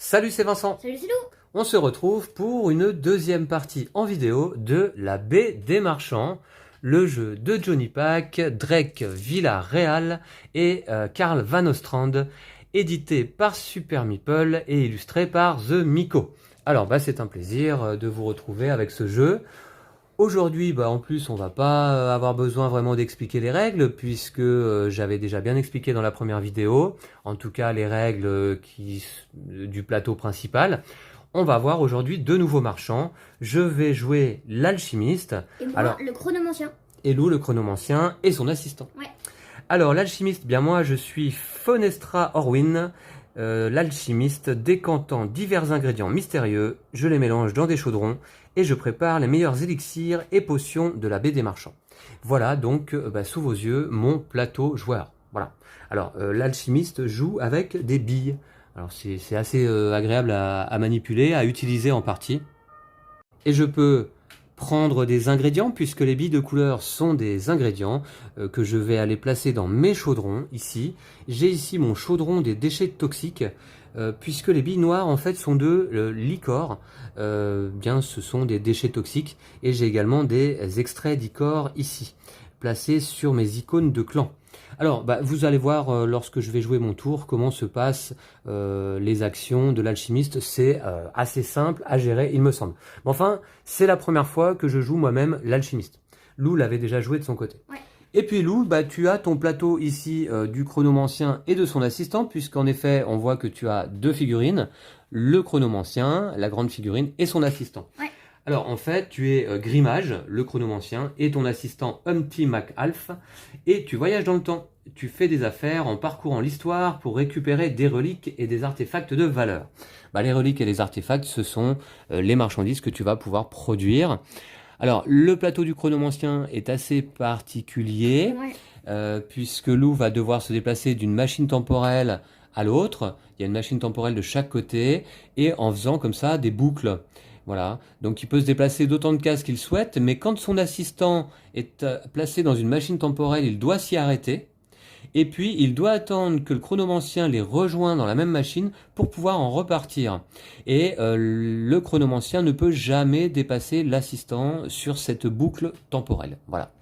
Salut, c'est Vincent. Salut, c'est Lou. On se retrouve pour une deuxième partie en vidéo de La Baie des Marchands, le jeu de Johnny Pack, Drake Villarreal et Karl Van Ostrand, édité par Super Meeple et illustré par The Miko. Alors, c'est un plaisir de vous retrouver avec ce jeu. Aujourd'hui, en plus, on va pas avoir besoin vraiment d'expliquer les règles, puisque j'avais déjà bien expliqué dans la première vidéo, en tout cas les règles du plateau principal. On va voir aujourd'hui deux nouveaux marchands. Je vais jouer l'alchimiste. Et moi, le chronomancien. Et Lou, le chronomancien, et son assistant. Ouais. Alors, l'alchimiste, moi, je suis Fonestra Orwin, l'alchimiste décantant divers ingrédients mystérieux. Je les mélange dans des chaudrons et je prépare les meilleurs élixirs et potions de la baie des marchands. Voilà donc sous vos yeux mon plateau joueur. Voilà. Alors l'alchimiste joue avec des billes. Alors c'est assez agréable à manipuler, à utiliser en partie. Et je peux prendre des ingrédients puisque les billes de couleur sont des ingrédients que je vais aller placer dans mes chaudrons ici. J'ai ici mon chaudron des déchets toxiques. Puisque les billes noires en fait sont de l'icor, ce sont des déchets toxiques et j'ai également des extraits d'icor ici, placés sur mes icônes de clan. Alors vous allez voir lorsque je vais jouer mon tour comment se passent les actions de l'alchimiste, c'est assez simple à gérer il me semble. Mais enfin, c'est la première fois que je joue moi-même l'alchimiste. Lou l'avait déjà joué de son côté. Ouais. Et puis Lou, tu as ton plateau ici du chronomancien et de son assistant, puisqu'en effet, on voit que tu as deux figurines, le chronomancien, la grande figurine, et son assistant. Ouais. Alors en fait, tu es Grimage, le chronomancien, et ton assistant Humpty McAlf, et tu voyages dans le temps. Tu fais des affaires en parcourant l'histoire pour récupérer des reliques et des artefacts de valeur. Les reliques et les artefacts, ce sont les marchandises que tu vas pouvoir produire. Alors, le plateau du chronomancien est assez particulier, puisque Lou va devoir se déplacer d'une machine temporelle à l'autre. Il y a une machine temporelle de chaque côté, et en faisant comme ça des boucles. Voilà, donc il peut se déplacer d'autant de cases qu'il souhaite, mais quand son assistant est placé dans une machine temporelle, il doit s'y arrêter. Et puis, il doit attendre que le chronomancien les rejoigne dans la même machine pour pouvoir en repartir. Et le chronomancien ne peut jamais dépasser l'assistant sur cette boucle temporelle. Voilà.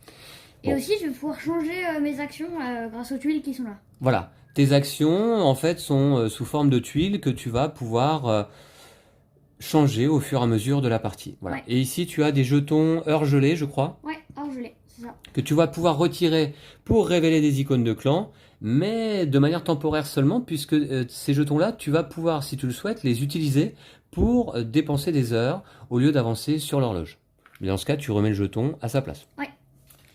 Et aussi, je vais pouvoir changer mes actions grâce aux tuiles qui sont là. Voilà. Tes actions, en fait, sont sous forme de tuiles que tu vas pouvoir changer au fur et à mesure de la partie. Voilà. Ouais. Et ici, tu as des jetons heure gelée, je crois. Ouais, heure gelée, c'est ça. Que tu vas pouvoir retirer pour révéler des icônes de clan, mais de manière temporaire seulement, puisque ces jetons-là, tu vas pouvoir, si tu le souhaites, les utiliser pour dépenser des heures au lieu d'avancer sur l'horloge. Mais dans ce cas, tu remets le jeton à sa place. Ouais.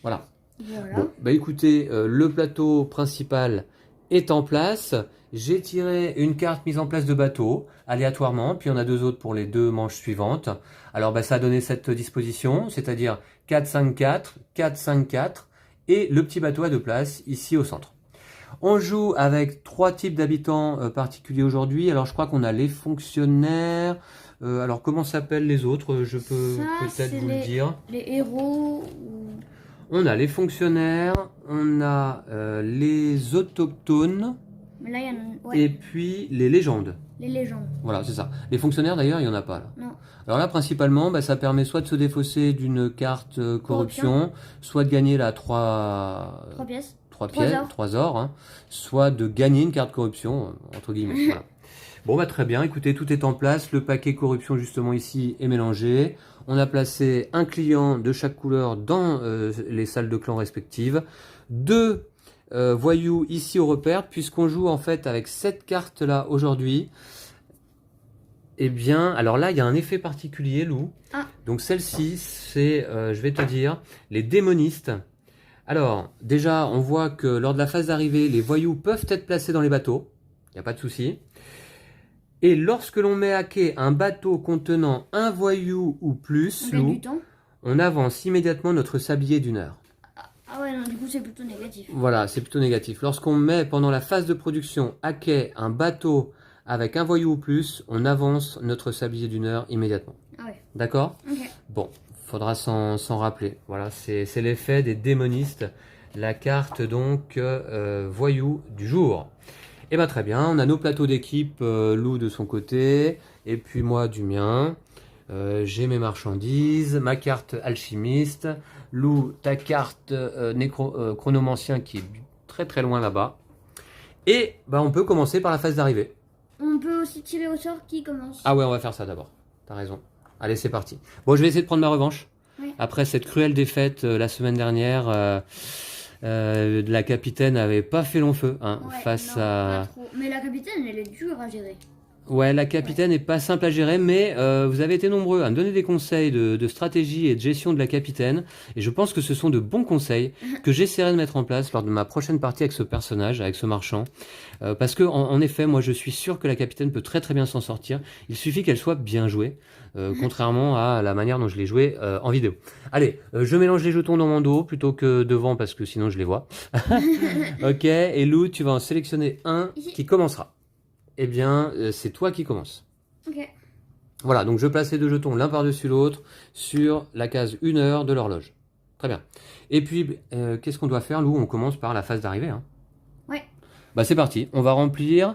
Voilà. Voilà. Bon, écoutez, le plateau principal est en place. J'ai tiré une carte mise en place de bateau, aléatoirement, puis il y en a deux autres pour les deux manches suivantes. Alors ça a donné cette disposition, c'est-à-dire 4-5-4, 4-5-4, et le petit bateau à deux places, ici au centre. On joue avec trois types d'habitants particuliers aujourd'hui. Alors je crois qu'on a les fonctionnaires. Alors comment s'appellent les autres? Je peux peut-être vous le dire. Les héros. On a les fonctionnaires, on a les autochtones. Mais là, il y en a... Et puis les légendes. Les légendes. Voilà, c'est ça. Les fonctionnaires, d'ailleurs, il n'y en a pas là. Non. Alors là, principalement, ça permet soit de se défausser d'une carte corruption, soit de gagner 3 pièces. 3 ors, hein, soit de gagner une carte corruption, entre guillemets. Voilà. Bon, très bien. Écoutez, tout est en place. Le paquet corruption, justement, ici, est mélangé. On a placé un client de chaque couleur dans les salles de clan respectives. Deux voyous ici au repère, puisqu'on joue en fait avec cette carte là aujourd'hui. Eh bien, alors là il y a un effet particulier, Lou. Donc celle-ci, c'est, je vais te dire, les démonistes. Alors déjà, on voit que lors de la phase d'arrivée, les voyous peuvent être placés dans les bateaux, il n'y a pas de souci. Et lorsque l'on met à quai un bateau contenant un voyou ou plus, Lou, on avance immédiatement notre sablier d'une heure. Ah ouais, non, du coup c'est plutôt négatif. Voilà, c'est plutôt négatif. Lorsqu'on met pendant la phase de production à quai un bateau avec un voyou ou plus, on avance notre sablier d'une heure immédiatement. Ah ouais. D'accord? Ok. Bon, faudra s'en rappeler. Voilà, c'est l'effet des démonistes. La carte donc voyou du jour. Eh ben très bien, on a nos plateaux d'équipe, Lou de son côté, et puis moi du mien. J'ai mes marchandises, ma carte alchimiste, Lou, ta carte chronomancien qui est très très loin là-bas. Et bah, on peut commencer par la phase d'arrivée. On peut aussi tirer au sort qui commence. Ah ouais, on va faire ça d'abord. T'as raison. Allez, c'est parti. Bon, je vais essayer de prendre ma revanche. Oui. Après cette cruelle défaite la semaine dernière, la capitaine n'avait pas fait long feu hein, Ouais, face non, à... pas trop. Mais la capitaine, elle est dure à gérer. Ouais, la capitaine n'est pas simple à gérer, mais vous avez été nombreux à me donner des conseils de stratégie et de gestion de la capitaine, et je pense que ce sont de bons conseils que j'essaierai de mettre en place lors de ma prochaine partie avec ce personnage, avec ce marchand, parce que en effet, moi je suis sûr que la capitaine peut très très bien s'en sortir, il suffit qu'elle soit bien jouée, contrairement à la manière dont je l'ai jouée en vidéo. Allez, je mélange les jetons dans mon dos plutôt que devant, parce que sinon je les vois. Ok, et Lou, tu vas en sélectionner un Ici. qui commencera. Eh bien, c'est toi qui commences. Ok. Voilà, donc je place les deux jetons l'un par-dessus l'autre sur la case 1 heure de l'horloge. Très bien. Et puis, qu'est-ce qu'on doit faire, Lou? On commence par la phase d'arrivée. Hein. Ouais. Bah, c'est parti. On va remplir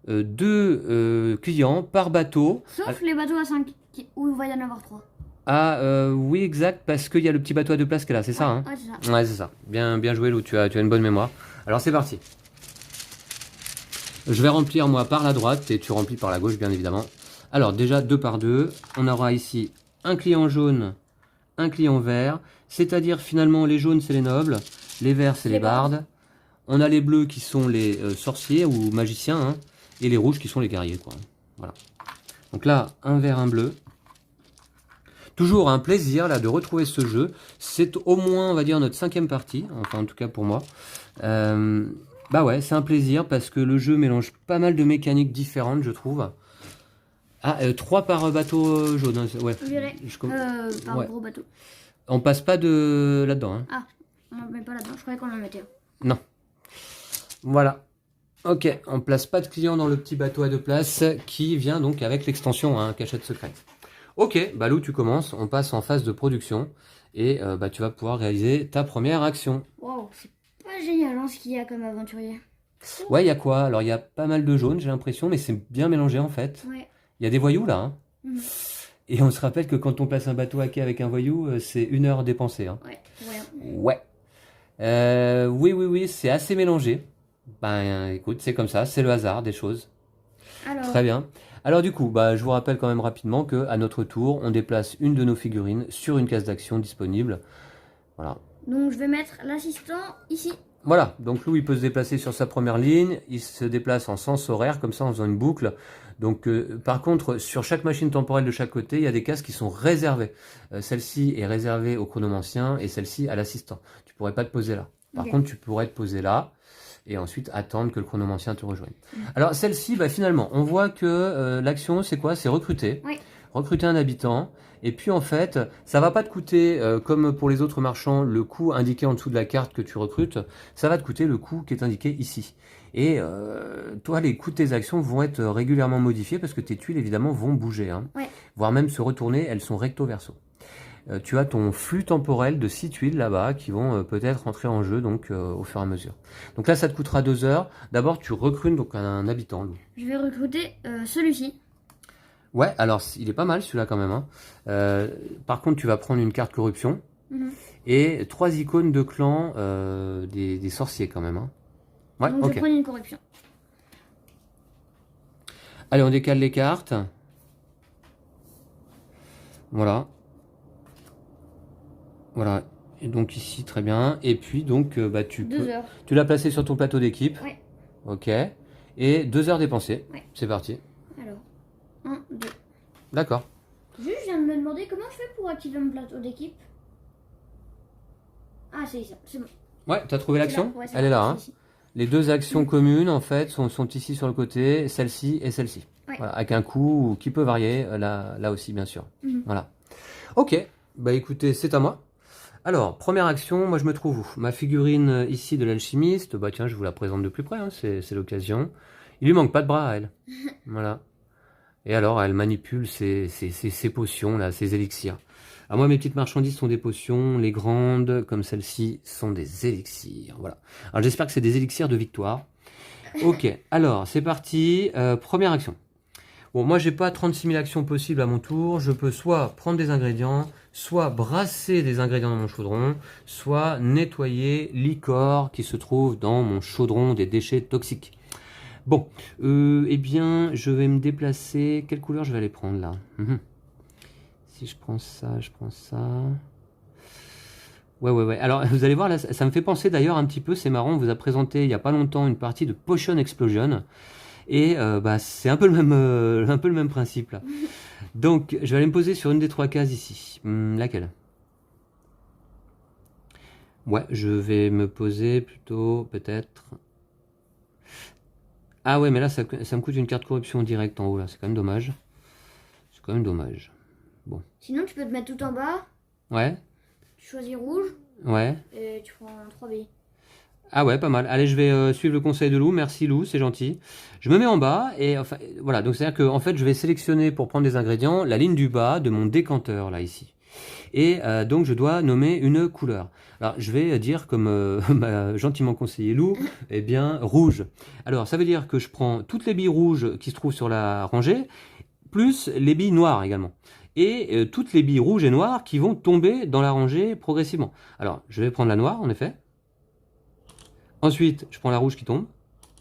deux clients par bateau. Sauf les bateaux à 5, où il va y en avoir 3. Ah, oui, exact, parce qu'il y a le petit bateau à deux places qui est là, c'est ça hein? Ouais, c'est ça. Ouais, c'est ça. Bien joué, Lou, tu as une bonne mémoire. Alors, c'est parti. Je vais remplir moi par la droite et tu remplis par la gauche bien évidemment. Alors déjà 2 par 2, on aura ici un client jaune, un client vert, c'est-à-dire finalement les jaunes c'est les nobles, les verts c'est les bardes, on a les bleus qui sont les sorciers ou magiciens, hein, et les rouges qui sont les guerriers quoi. Voilà. Donc là un vert, un bleu. Toujours un plaisir là de retrouver ce jeu, c'est au moins on va dire notre 5e partie, enfin en tout cas pour moi. Bah ouais, c'est un plaisir parce que le jeu mélange pas mal de mécaniques différentes, je trouve. Ah, 3 par bateau jaune. Hein, ouais. Par ouais. gros bateau. On passe pas de là-dedans. Hein. Ah, on ne met pas là-dedans. Je croyais qu'on en mettait un. Non. Voilà. Ok, on place pas de client dans le petit bateau à 2 places qui vient donc avec l'extension, hein, cachette secrète. Ok, bah Lou, tu commences. On passe en phase de production et bah, tu vas pouvoir réaliser ta première action. Wow, c'est pas génial hein, ce qu'il y a comme aventurier. Ouais, il y a quoi? Alors, il y a pas mal de jaune, j'ai l'impression, mais c'est bien mélangé en fait. Ouais. Il y a des voyous là. Hein. Mhm. Et on se rappelle que quand on place un bateau à quai avec un voyou, c'est 1 heure dépensée. Hein. Ouais. Ouais. Oui, c'est assez mélangé. Ben écoute, c'est comme ça, c'est le hasard des choses. Alors. Très bien. Alors du coup, bah, je vous rappelle quand même rapidement que à notre tour, on déplace une de nos figurines sur une case d'action disponible. Voilà. Donc je vais mettre l'assistant ici. Voilà, donc Lou il peut se déplacer sur sa première ligne, il se déplace en sens horaire, comme ça en faisant une boucle. Donc par contre, sur chaque machine temporelle de chaque côté, il y a des cases qui sont réservées. Celle-ci est réservée au chronomancien et celle-ci à l'assistant. Tu pourrais pas te poser là. Par contre, tu pourrais te poser là et ensuite attendre que le chronomancien te rejoigne. Alors celle-ci, bah, finalement, on voit que l'action c'est quoi? C'est recruter. Oui. Recruter un habitant. Et puis en fait, ça va pas te coûter, comme pour les autres marchands, le coût indiqué en dessous de la carte que tu recrutes, ça va te coûter le coût qui est indiqué ici. Et toi, les coûts de tes actions vont être régulièrement modifiés parce que tes tuiles, évidemment, vont bouger. Hein, voire même se retourner, elles sont recto verso. Tu as ton flux temporel de 6 tuiles là-bas qui vont peut-être entrer en jeu donc au fur et à mesure. Donc là, ça te coûtera 2 heures. D'abord, tu recrutes donc un habitant. Lou. Je vais recruter celui-ci. Ouais, alors il est pas mal celui-là quand même. Hein. Par contre, tu vas prendre une carte corruption et 3 icônes de clan des sorciers quand même. Hein. Ouais, donc je vais prendre une corruption. Allez, on décale les cartes. Voilà. Voilà. Et donc ici, très bien. Et puis donc, bah, tu l'as placé sur ton plateau d'équipe. Ouais. Ok. Et 2 heures dépensées. Ouais. C'est parti. Alors, 1, 2. D'accord. Juste, je viens de me demander comment je fais pour activer mon plateau d'équipe. Ah, c'est ça, c'est bon. Ouais, t'as trouvé l'action? Ouais, elle est là. Hein. Les 2 actions communes, en fait, sont ici sur le côté, celle-ci et celle-ci. Ouais. Voilà, avec un coût qui peut varier, là aussi, bien sûr. Voilà. Ok, bah écoutez, c'est à moi. Alors, première action, moi je me trouve où? Ma figurine ici de l'alchimiste, bah tiens, je vous la présente de plus près, hein, c'est l'occasion. Il lui manque pas de bras à elle. Voilà. Et alors, elle manipule ses potions, là, ses élixirs. Alors moi, mes petites marchandises sont des potions, les grandes, comme celle-ci, sont des élixirs. Voilà. Alors j'espère que c'est des élixirs de victoire. Ok, alors c'est parti. Première action. Bon, moi j'ai pas 36 000 actions possibles à mon tour. Je peux soit prendre des ingrédients, soit brasser des ingrédients dans mon chaudron, soit nettoyer l'icor qui se trouve dans mon chaudron des déchets toxiques. Bon, eh bien, je vais me déplacer. Quelle couleur je vais aller prendre là? Si je prends ça, je prends ça. Ouais. Alors, vous allez voir, là, ça me fait penser d'ailleurs un petit peu, c'est marrant, on vous a présenté il n'y a pas longtemps une partie de Potion Explosion. Et bah, c'est un peu le même principe là. Donc, je vais aller me poser sur une des 3 cases ici. Laquelle? Ouais, je vais me poser plutôt, peut-être... Ah ouais, mais là, ça me coûte une carte corruption directe en haut, là. C'est quand même dommage. C'est quand même dommage. Bon. Sinon, tu peux te mettre tout en bas, Ouais, tu choisis rouge ouais. et tu prends 3 billes. Ah ouais, pas mal. Allez, je vais suivre le conseil de Lou. Merci Lou, c'est gentil. Je me mets en bas et enfin voilà. Donc c'est-à-dire que en fait, je vais sélectionner pour prendre des ingrédients la ligne du bas de mon décanteur là ici. Et donc je dois nommer une couleur. Alors je vais dire comme m'a gentiment conseillé Lou, eh bien rouge. Alors ça veut dire que je prends toutes les billes rouges qui se trouvent sur la rangée, plus les billes noires également. Et toutes les billes rouges et noires qui vont tomber dans la rangée progressivement. Alors je vais prendre la noire en effet. Ensuite, je prends la rouge qui tombe.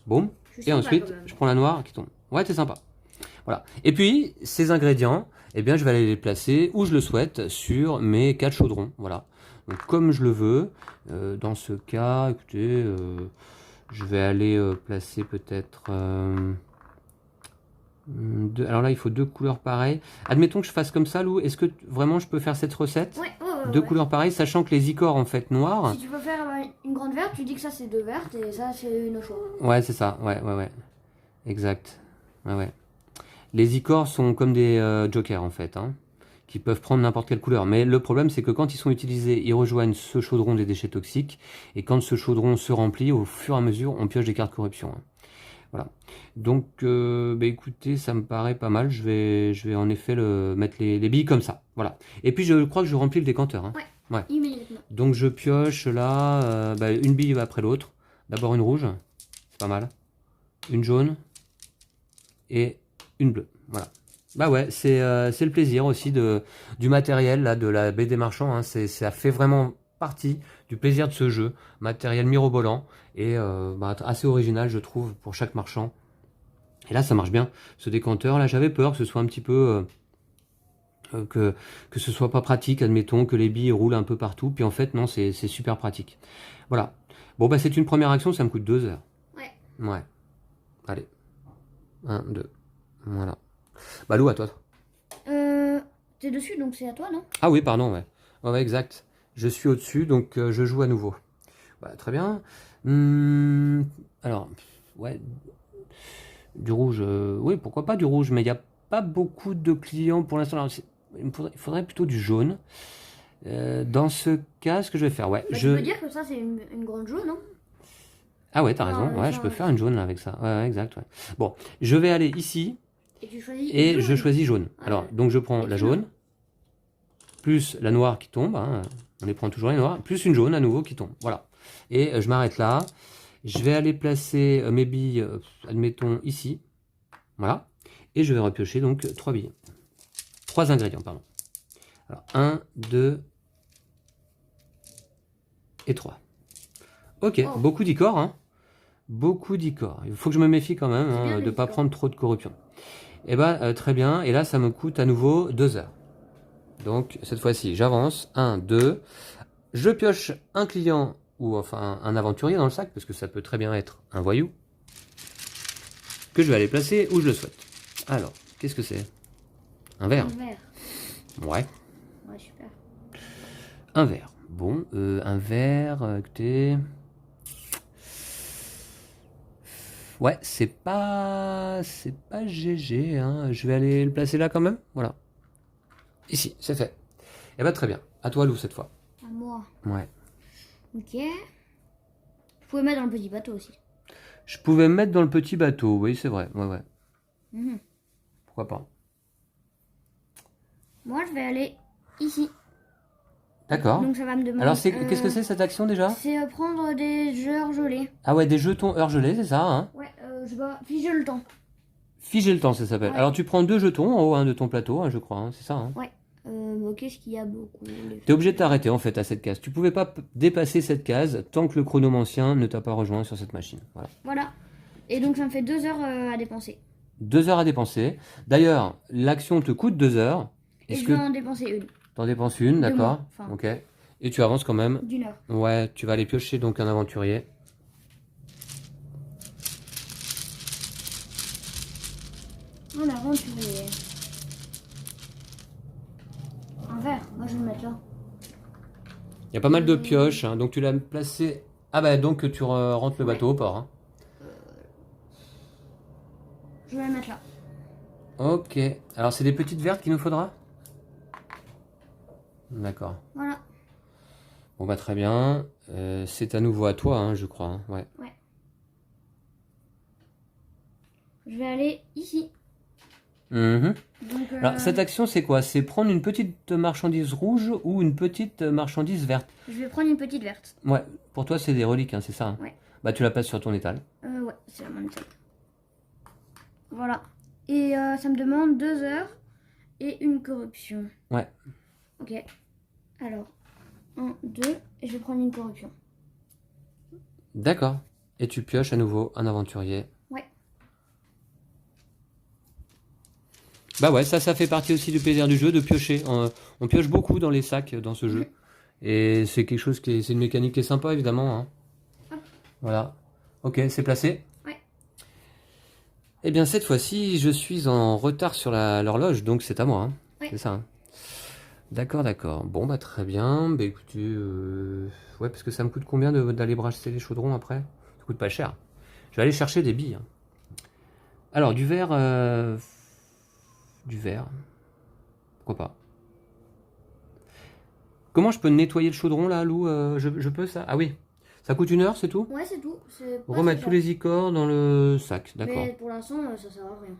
Boum. Et ensuite, je prends la noire qui tombe. Ouais, c'est sympa. Voilà. Et puis, ces ingrédients, eh bien, je vais aller les placer où je le souhaite sur mes 4 chaudrons. Voilà. Donc, comme je le veux. Dans ce cas, écoutez, je vais aller placer peut-être... alors là, il faut 2 couleurs pareilles. Admettons que je fasse comme ça, Lou. Est-ce que vraiment je peux faire cette recette? Ouais, 2 couleurs pareilles, sachant que les icors en fait noirs. Si tu veux faire une grande verte, tu dis que ça c'est 2 vertes et ça c'est une au choix. Ouais, c'est ça. Ouais. Exact. Ouais. Les icors sont comme des jokers en fait, hein, qui peuvent prendre n'importe quelle couleur. Mais le problème, c'est que quand ils sont utilisés, ils rejoignent ce chaudron des déchets toxiques. Et quand ce chaudron se remplit, au fur et à mesure, on pioche des cartes corruption. Hein. Voilà. Donc, bah, écoutez, ça me paraît pas mal. Je vais en effet mettre les billes comme ça. Voilà. Et puis, je crois que je remplis le décanteur. Hein. Ouais. Immédiatement. Donc, je pioche là une bille après l'autre. D'abord une rouge. C'est pas mal. Une jaune. Et une bleue. Voilà. Bah ouais, c'est le plaisir aussi du matériel, là, de la BD Marchand. Hein. Ça fait vraiment partie du plaisir de ce jeu. Matériel mirobolant et assez original, je trouve, pour chaque marchand. Et là, ça marche bien. Ce décanteur, là, j'avais peur que ce soit un petit peu... que ce soit pas pratique, admettons, que les billes roulent un peu partout. Puis en fait, non, c'est super pratique. Voilà. Bon, bah c'est une première action, ça me coûte 2 heures. Ouais. Allez. 1, 2. Voilà. Bah Lou, à toi. T'es dessus, donc c'est à toi, non? Ah oui, pardon, ouais. Ouais, exact. Je suis au-dessus, donc je joue à nouveau. Bah, très bien. Alors, ouais. Du rouge, oui, pourquoi pas du rouge, mais il n'y a pas beaucoup de clients pour l'instant. Il faudrait plutôt du jaune. Dans ce cas, ce que je vais faire, ouais. Tu peux dire que ça c'est une grande jaune, non? Ah ouais, t'as raison. Ouais, je peux faire une jaune là, avec ça. Ouais, exact. Ouais. Bon, je vais aller ici. Et tu choisis et je choisis jaune. Alors, donc je prends la jaune, plus la noire qui tombe, hein, on les prend toujours les noirs, plus une jaune à nouveau qui tombe. Voilà. Et je m'arrête là. Je vais aller placer mes billes, admettons, ici. Voilà. Et je vais repiocher donc 3 billes. 3 ingrédients, pardon. Alors, 1, 2 et 3. Ok, beaucoup d'icors, hein. Beaucoup d'icors. Il faut que je me méfie quand même de ne pas prendre trop de corruption. Et bah très bien, et là ça me coûte à nouveau 2 heures. Donc cette fois-ci j'avance, 1, 2, je pioche un client ou enfin un aventurier dans le sac, parce que ça peut très bien être un voyou, que je vais aller placer où je le souhaite. Alors, qu'est-ce que c'est? Un verre. Un verre. Ouais. Ouais, super. Un verre. Bon, un verre, écoutez... Ouais, c'est pas GG, hein. Je vais aller le placer là quand même. Voilà. Ici, c'est fait. Et bah très bien. À toi Lou cette fois. À moi. Ouais. Ok. Je pouvais mettre dans le petit bateau aussi. Je pouvais me mettre dans le petit bateau, oui c'est vrai. Ouais. Pourquoi pas. Moi je vais aller ici. D'accord. Donc ça va me demander. Alors, qu'est-ce que c'est cette action déjà? C'est prendre des heures gelées. Ah ouais, des jetons heure gelée, c'est ça, hein? Ouais, je vais figer le temps. Figer le temps, ça s'appelle. Ouais. Alors, tu prends 2 jetons en haut de ton plateau, hein, je crois, hein, c'est ça, hein? Ouais. Qu'est-ce qu'il y a beaucoup T'es obligé de t'arrêter en fait à cette case. Tu pouvais pas dépasser cette case tant que le chronomancien ne t'a pas rejoint sur cette machine. Voilà. Voilà. Et donc ça me fait 2 heures à dépenser. 2 heures à dépenser. D'ailleurs, l'action te coûte 2 heures. Et Est-ce je que vais en dépenser une. t'en dépenses une, d'accord? moins, enfin. Ok. Et tu avances quand même. D'une heure. Ouais, tu vas aller piocher donc un aventurier. On aventurier. Un verre. Moi je vais le mettre là. Il y a pas mal de pioches, hein, donc tu l'as placé. Ah bah donc tu rentres le bateau au port. Hein. Je vais le mettre là. Ok. Alors c'est des petites vertes qu'il nous faudra? D'accord. Voilà. Bon bah très bien. C'est à nouveau à toi, hein, je crois. Hein. Ouais. Ouais. Je vais aller ici. Mhm. Donc, Alors cette action c'est quoi? C'est prendre une petite marchandise rouge ou une petite marchandise verte? je vais prendre une petite verte. Ouais. Pour toi c'est des reliques, hein, c'est ça? Hein. Ouais. Bah tu la places sur ton étal. Ouais, c'est la montagne. Voilà. Et ça me demande 2 heures et une corruption. Ouais. Ok. Alors, 1, 2, et je vais prendre une corruption. D'accord. Et tu pioches à nouveau un aventurier. Ouais. Bah ouais, ça fait partie aussi du plaisir du jeu, de piocher. On pioche beaucoup dans les sacs dans ce jeu. Et c'est quelque chose c'est une mécanique qui est sympa, évidemment. Hein. Voilà. Ok, c'est placé. Ouais. Eh bien, cette fois-ci, je suis en retard sur l'horloge, donc c'est à moi. Hein. Ouais. C'est ça. Hein. D'accord, d'accord. Bon, bah très bien. Bah écoutez, ouais, parce que ça me coûte combien d'aller brasser les chaudrons après? Ça coûte pas cher. Je vais aller chercher des billes. Hein. Alors, du verre... Du verre. Pourquoi pas? Comment je peux nettoyer le chaudron là, Lou? Je peux ça? Ah oui. Ça coûte 1 heure, c'est tout? Ouais, c'est tout. Remettre tous les icors dans le sac, d'accord. Mais pour l'instant, ça sert à rien.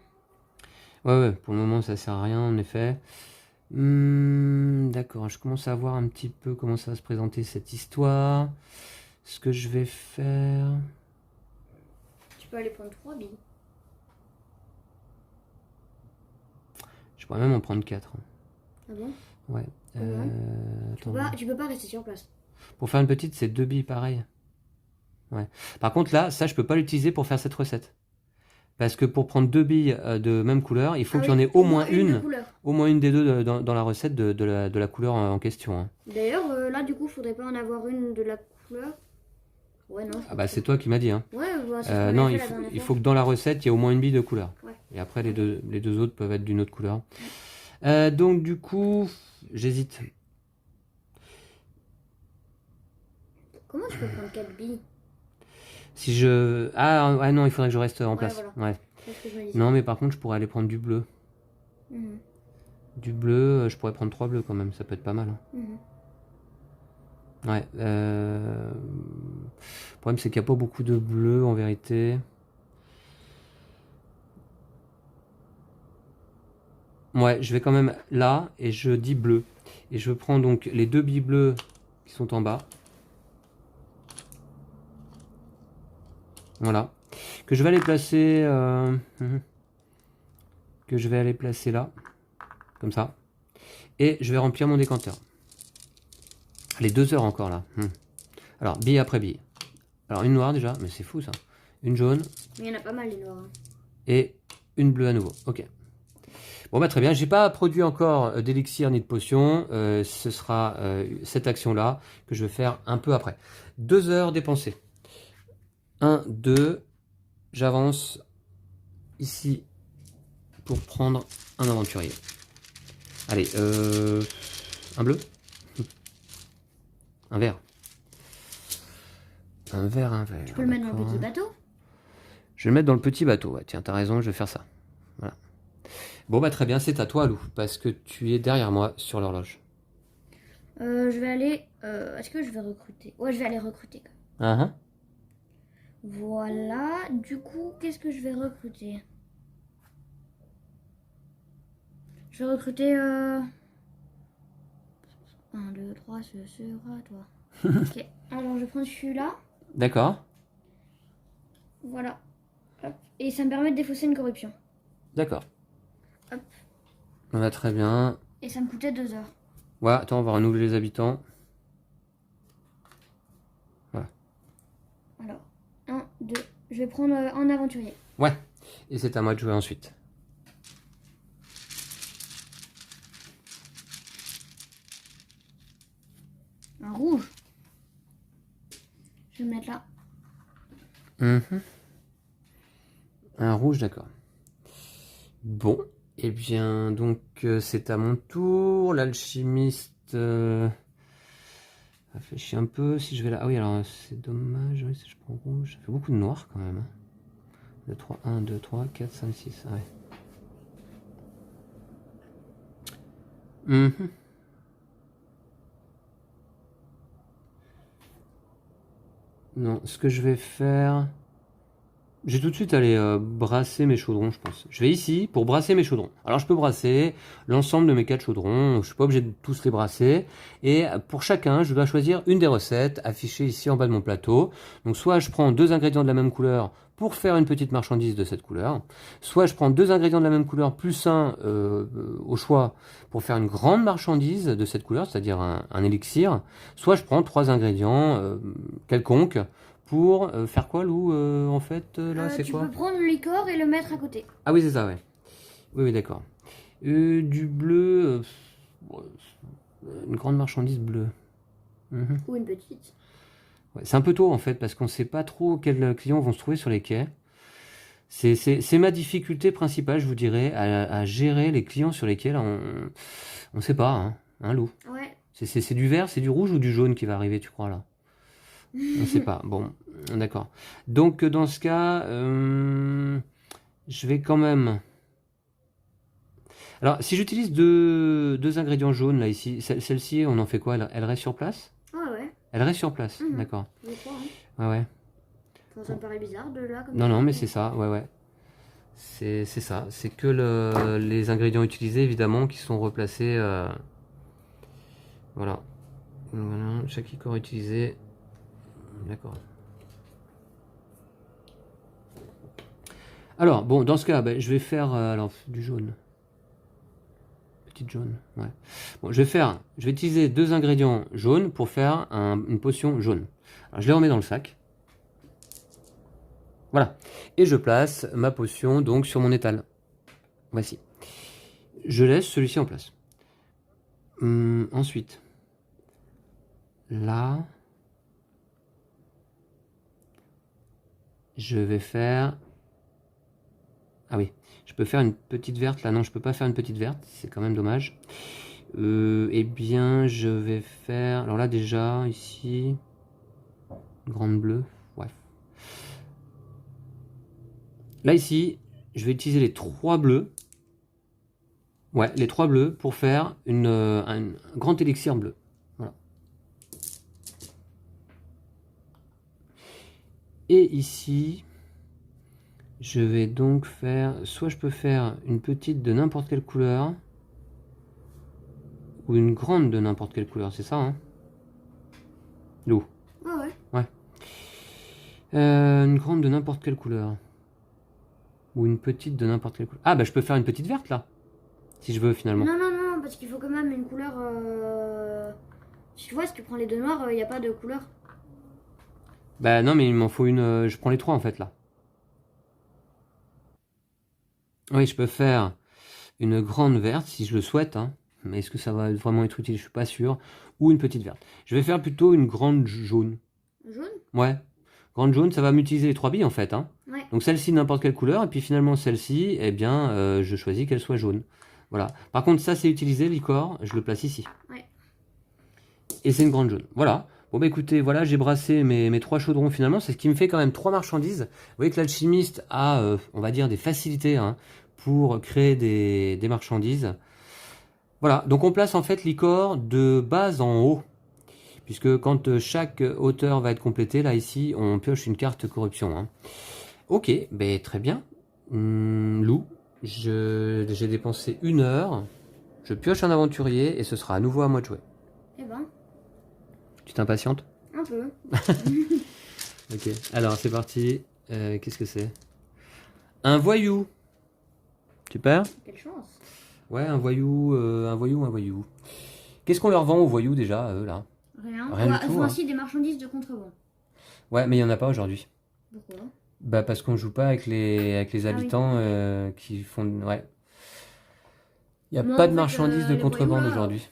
Ouais, pour le moment ça sert à rien en effet. D'accord, je commence à voir un petit peu comment ça va se présenter cette histoire. Ce que je vais faire... Tu peux aller prendre 3 billes. Je pourrais même en prendre 4. Ah bon? Ouais. Attends. Tu peux pas rester sur place. Pour faire une petite, c'est 2 billes pareil. Ouais. Par contre là, ça je peux pas l'utiliser pour faire cette recette. Parce que pour prendre 2 billes de même couleur, il faut qu'il y en ait au moins une des deux dans la recette de la couleur en question. Hein. D'ailleurs, là du coup, faudrait pas en avoir une de la couleur. Ouais, non. Ah bah c'est toi qui m'as dit. Hein. Ouais, bah, non, il faut que dans la recette, il y ait au moins une bille de couleur. Ouais. Et après, les deux autres peuvent être d'une autre couleur. Donc du coup, j'hésite. Comment je peux prendre 4 billes? Si je... Ah ouais, non, il faudrait que je reste en place. Voilà. Ouais. C'est ce que je me disais. Non, mais par contre, je pourrais aller prendre du bleu. Du bleu, je pourrais prendre 3 bleus quand même, ça peut être pas mal. Hein. Ouais. Le problème, c'est qu'il n'y a pas beaucoup de bleu en vérité. Ouais, je vais quand même là et je dis bleu. Et je prends donc les 2 billes bleues qui sont en bas. Voilà. Que je vais aller placer... que je vais aller placer là. Comme ça. Et je vais remplir mon décanteur. Les 2 heures encore là. Alors, bille après bille. Alors, une noire déjà. Mais c'est fou ça. Une jaune. Mais il y en a pas mal les noirs. Hein. Et une bleue à nouveau. Ok. Bon bah très bien. J'ai pas produit encore d'élixir ni de potion. Ce sera cette action-là que je vais faire un peu après. 2 heures dépensées. 1, 2. J'avance ici pour prendre un aventurier. Allez, un bleu. Un vert. Un vert. Tu peux le mettre dans le petit bateau? Je vais le mettre dans le petit bateau. Ouais, tiens, t'as raison, je vais faire ça. Voilà. Bon, bah très bien, c'est à toi, Lou, parce que tu es derrière moi sur l'horloge. Je vais aller... Est-ce que je vais recruter? Ouais, je vais aller recruter. Voilà. Du coup, qu'est-ce que je vais recruter? Je vais recruter... 1, 2, 3, ce sera toi. Ok, alors je prends celui-là. D'accord. Voilà. Hop. Et ça me permet de défausser une corruption. D'accord. Hop. On va très bien. Et ça me coûtait 2 heures. Ouais, attends, on va renouveler les habitants. Voilà. Alors, 1, 2. Je vais prendre un aventurier. Ouais. Et c'est à moi de jouer ensuite. Un rouge. Je vais le mettre là. Mhm. Un rouge, d'accord. Bon, eh bien, donc c'est à mon tour. L'alchimiste réfléchis un peu. Si je vais là. Ah oui, alors c'est dommage. Oui, si je prends rouge, ça fait beaucoup de noir quand même. 2, 3, 1, 2, 3, 4, 5, 6. Ah ouais. Mhm. Non, ce que je vais faire. Je vais tout de suite aller brasser mes chaudrons, je pense. Je vais ici pour brasser mes chaudrons. Alors je peux brasser l'ensemble de mes 4 chaudrons, je suis pas obligé de tous les brasser. Et pour chacun, je dois choisir une des recettes affichées ici en bas de mon plateau. Donc soit je prends 2 ingrédients de la même couleur pour faire une petite marchandise de cette couleur. Soit je prends 2 ingrédients de la même couleur plus un au choix pour faire une grande marchandise de cette couleur, c'est-à-dire un élixir. Soit je prends 3 ingrédients quelconques. Pour faire quoi, Lou, en fait, là, c'est Tu quoi? peux prendre le licor et le mettre à côté. Ah oui, c'est ça, ouais. Oui, oui, d'accord. Du bleu, une grande marchandise bleue. Mhm. Ou une petite. Ouais, c'est un peu tôt, en fait, parce qu'on ne sait pas trop quels clients vont se trouver sur les quais. C'est ma difficulté principale, je vous dirais, à gérer les clients sur les quais. Là, on ne sait pas, hein, Lou. Ouais. C'est du vert, c'est du rouge ou du jaune qui va arriver, tu crois, là? On ne sait pas. Bon, d'accord. Donc, dans ce cas, je vais quand même... Alors, si j'utilise deux ingrédients jaunes, là, ici, celle-ci, on en fait quoi? Elle reste sur place? Ah ouais. Elle reste sur place, Mhm. d'accord. Je crois, hein. Ouais, ouais. Enfin, ça me paraît bizarre de là comme Non, ça. non, mais c'est ça, ouais, ouais. C'est ça. C'est que les ingrédients utilisés, évidemment, qui sont replacés. Voilà. Voilà, chaque icône utilisé. D'accord. Alors, bon, dans ce cas, ben, je vais faire alors, du jaune. Petite jaune, ouais. Bon, je vais utiliser 2 ingrédients jaunes pour faire une potion jaune. Alors, je les remets dans le sac. Voilà. Et je place ma potion donc sur mon étal. Voici. Je laisse celui-ci en place. Ensuite, là, je vais faire... Ah oui, je peux faire une petite verte là. Non, je peux pas faire une petite verte, c'est quand même dommage. Eh bien, je vais faire... Alors là, déjà, ici... Une grande bleue. Ouais. Là, ici, je vais utiliser les 3 bleus. Ouais, les 3 bleus pour faire un grand élixir bleu. Voilà. Et ici, je vais donc faire... Soit je peux faire une petite de n'importe quelle couleur. Ou une grande de n'importe quelle couleur, c'est ça, hein? Lou. Ah ouais. Ouais. Une grande de n'importe quelle couleur. Ou une petite de n'importe quelle couleur. Ah, bah je peux faire une petite verte, là. Si je veux, finalement. Non, non, non, parce qu'il faut quand même une couleur... Tu vois, si tu prends les 2 noirs, il n'y a pas de couleur. Bah non, mais il m'en faut une... je prends les 3, en fait, là. Oui, je peux faire une grande verte, si je le souhaite, hein. Mais est-ce que ça va vraiment être utile? Je suis pas sûr. Ou une petite verte. Je vais faire plutôt une grande jaune. Jaune? Ouais. Grande jaune, ça va m'utiliser les 3 billes, en fait, hein. Ouais. Donc celle-ci, n'importe quelle couleur. Et puis finalement, celle-ci, eh bien, je choisis qu'elle soit jaune. Voilà. Par contre, ça, c'est utilisé, l'icor. Je le place ici. Ouais. Et c'est une grande jaune. Voilà. Bon, bah écoutez, voilà, j'ai brassé mes 3 chaudrons finalement. C'est ce qui me fait quand même 3 marchandises. Vous voyez que l'alchimiste a, on va dire, des facilités, hein, pour créer des marchandises. Voilà. Donc on place en fait l'icor de bas en haut. Puisque quand chaque hauteur va être complétée, là, ici, on pioche une carte corruption, hein. Ok, ben très bien. Lou, j'ai dépensé 1 heure. Je pioche un aventurier et ce sera à nouveau à moi de jouer. Eh ben, Tu t'impatientes? un peu. Ok, alors c'est parti. Qu'est-ce que c'est? Un voyou. Super. Quelle chance. Ouais, un voyou, un voyou, un voyou. Qu'est-ce qu'on leur vend aux voyous déjà, eux, là? Rien. Rien du Ouais, tout, hein. voici des marchandises de contrebande. Ouais, mais il n'y en a pas aujourd'hui. Pourquoi? Bah parce qu'on joue pas avec les Ah oui. habitants qui font... Ouais. Il n'y a Moi, pas en de fait, marchandises de les voyous, contrebande là, aujourd'hui.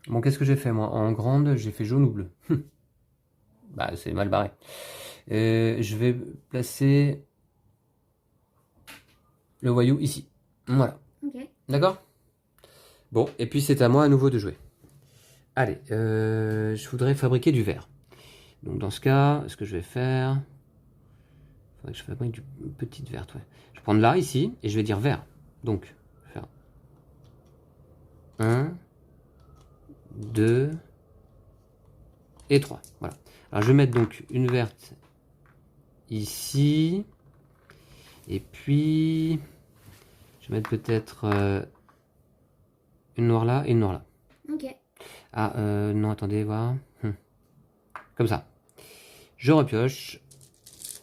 Bon, qu'est-ce que j'ai fait moi? En grande, j'ai fait jaune ou bleu. Bah c'est mal barré. Je vais placer le voyou ici. Voilà. Ok. D'accord? Bon, et puis c'est à moi à nouveau de jouer. Allez, je voudrais fabriquer du verre. Donc dans ce cas, ce que je vais faire... Il faudrait que je fabrique une petite verte, ouais. Je vais prendre là, ici, et je vais dire vert. Donc, je vais faire 1, 2 et 3. Voilà. Alors je vais mettre donc une verte ici. Et puis, je vais mettre peut-être une noire là et une noire là. Ok. Ah, non, attendez, voir. Comme ça. Je repioche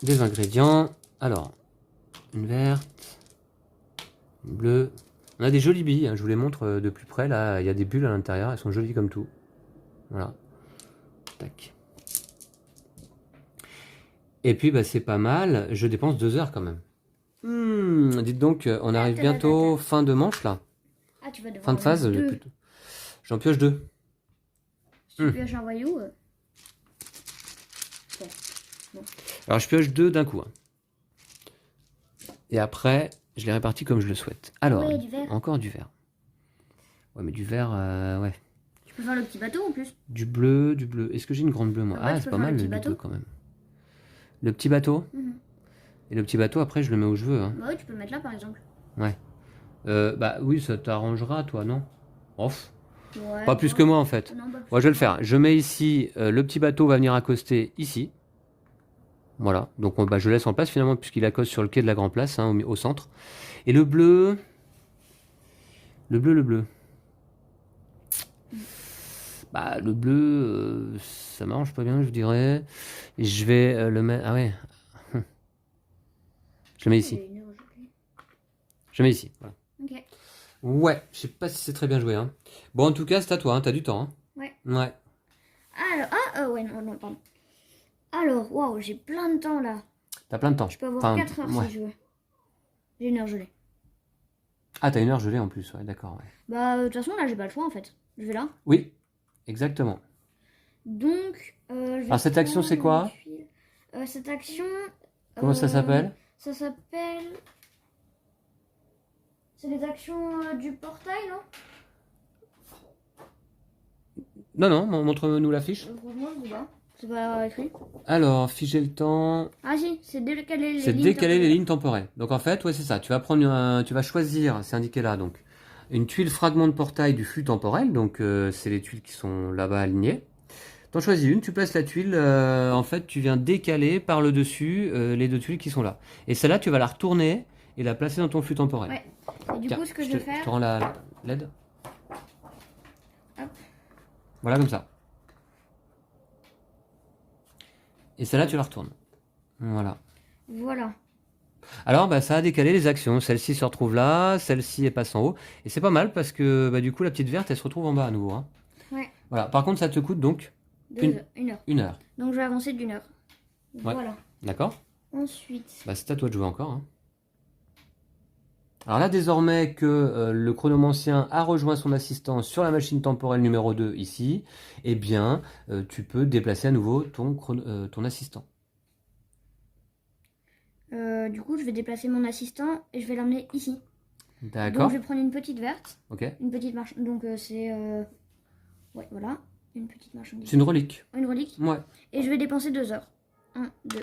des ingrédients. Alors, une verte, une bleue. On a des jolies billes, hein, je vous les montre de plus près. Là, il y a des bulles à l'intérieur, elles sont jolies comme tout. Voilà. Tac. Et puis, bah, c'est pas mal. Je dépense 2 heures quand même. Dites donc, on arrive bientôt fin de manche là. Ah, tu vas devoir Fin de en phase. mettre deux. J'en pioche 2. Si tu pioches un voyou. Alors, je pioche 2 d'un coup. Hein. Et après, je les répartis comme je le souhaite. Alors, Ouais, du vert. encore du vert. Ouais, mais du vert, ouais. Tu peux faire le petit bateau en plus. Du bleu, du bleu. Est-ce que j'ai une grande bleue, moi? Ah ouais, Ah, tu c'est peux pas faire mal le le petit bleu bateau. quand même. Le petit bateau. Et le petit bateau, après, je le mets où je veux. Hein. Bah oui, tu peux le mettre là par exemple. Ouais. Bah oui, ça t'arrangera, toi, non? Off. Ouais. Pas plus que moi, en fait. Non, pas plus Moi, je vais que le faire. Je mets ici, le petit bateau va venir accoster ici. Voilà. Donc, bah, je laisse en place finalement, puisqu'il accoste sur le quai de la Grand Place, hein, au centre. Et le bleu. Le bleu. Bah, le bleu, ça m'arrange pas bien, je dirais. Et je vais le mettre. Ah ouais. Je le mets ici. Je le mets ici. Voilà. Ok. Ouais, je sais pas si c'est très bien joué. Hein. Bon, en tout cas, c'est à toi, hein, t'as du temps. Hein. Ouais. Ouais. Alors, ouais, non, pardon. Alors, waouh, j'ai plein de temps là. T'as plein de temps. Je peux avoir 4 heures ouais. si je veux. J'ai 1 heure gelée. Ah, t'as 1 heure gelée en plus, ouais, d'accord. Ouais. Bah, de toute façon, là, j'ai pas le choix en fait. Je vais là. Oui, exactement. Donc, je vais Alors, cette action, c'est quoi? Cette action. Comment ça s'appelle? Ça s'appelle. C'est les actions du portail, non? Non, montre-nous la fiche. Franchement, je sais pas. C'est pas écrit. Alors, figer le temps. Ah si, c'est décaler les C'est lignes. décaler les lignes temporelles. Donc en fait, ouais, c'est ça. Tu vas prendre tu vas choisir, c'est indiqué là, donc une tuile fragment de portail du flux temporel. Donc c'est les tuiles qui sont là-bas alignées. T'en choisis une, tu places la tuile. En fait, tu viens décaler par le dessus les 2 tuiles qui sont là. Et celle-là, tu vas la retourner et la placer dans ton flux temporel. Ouais. Et du Tiens, coup, ce que je vais je faire. te rends la LED. Hop. Voilà comme ça. Et celle-là, tu la retournes. Voilà. Voilà. Alors, bah, ça a décalé les actions. Celle-ci se retrouve là, celle-ci elle passe en haut. Et c'est pas mal parce que bah, du coup, la petite verte, elle se retrouve en bas à nouveau. Hein. Ouais. Voilà. Par contre, ça te coûte donc 1 heure. 1 heure. Donc, je vais avancer d'1 heure. Ouais. Voilà. D'accord? Ensuite. Bah, c'est à toi de jouer encore. Hein. Alors là, désormais que le chronomancien a rejoint son assistant sur la machine temporelle numéro 2 ici, eh bien, tu peux déplacer à nouveau ton assistant. Du coup, je vais déplacer mon assistant et je vais l'emmener ici. D'accord. Donc, je vais prendre une petite verte. Ok. Une petite marche. Donc, c'est. Ouais, voilà. Une petite marchandise. C'est une relique. Une relique. Ouais. Et je vais dépenser 2 heures. 1, 2.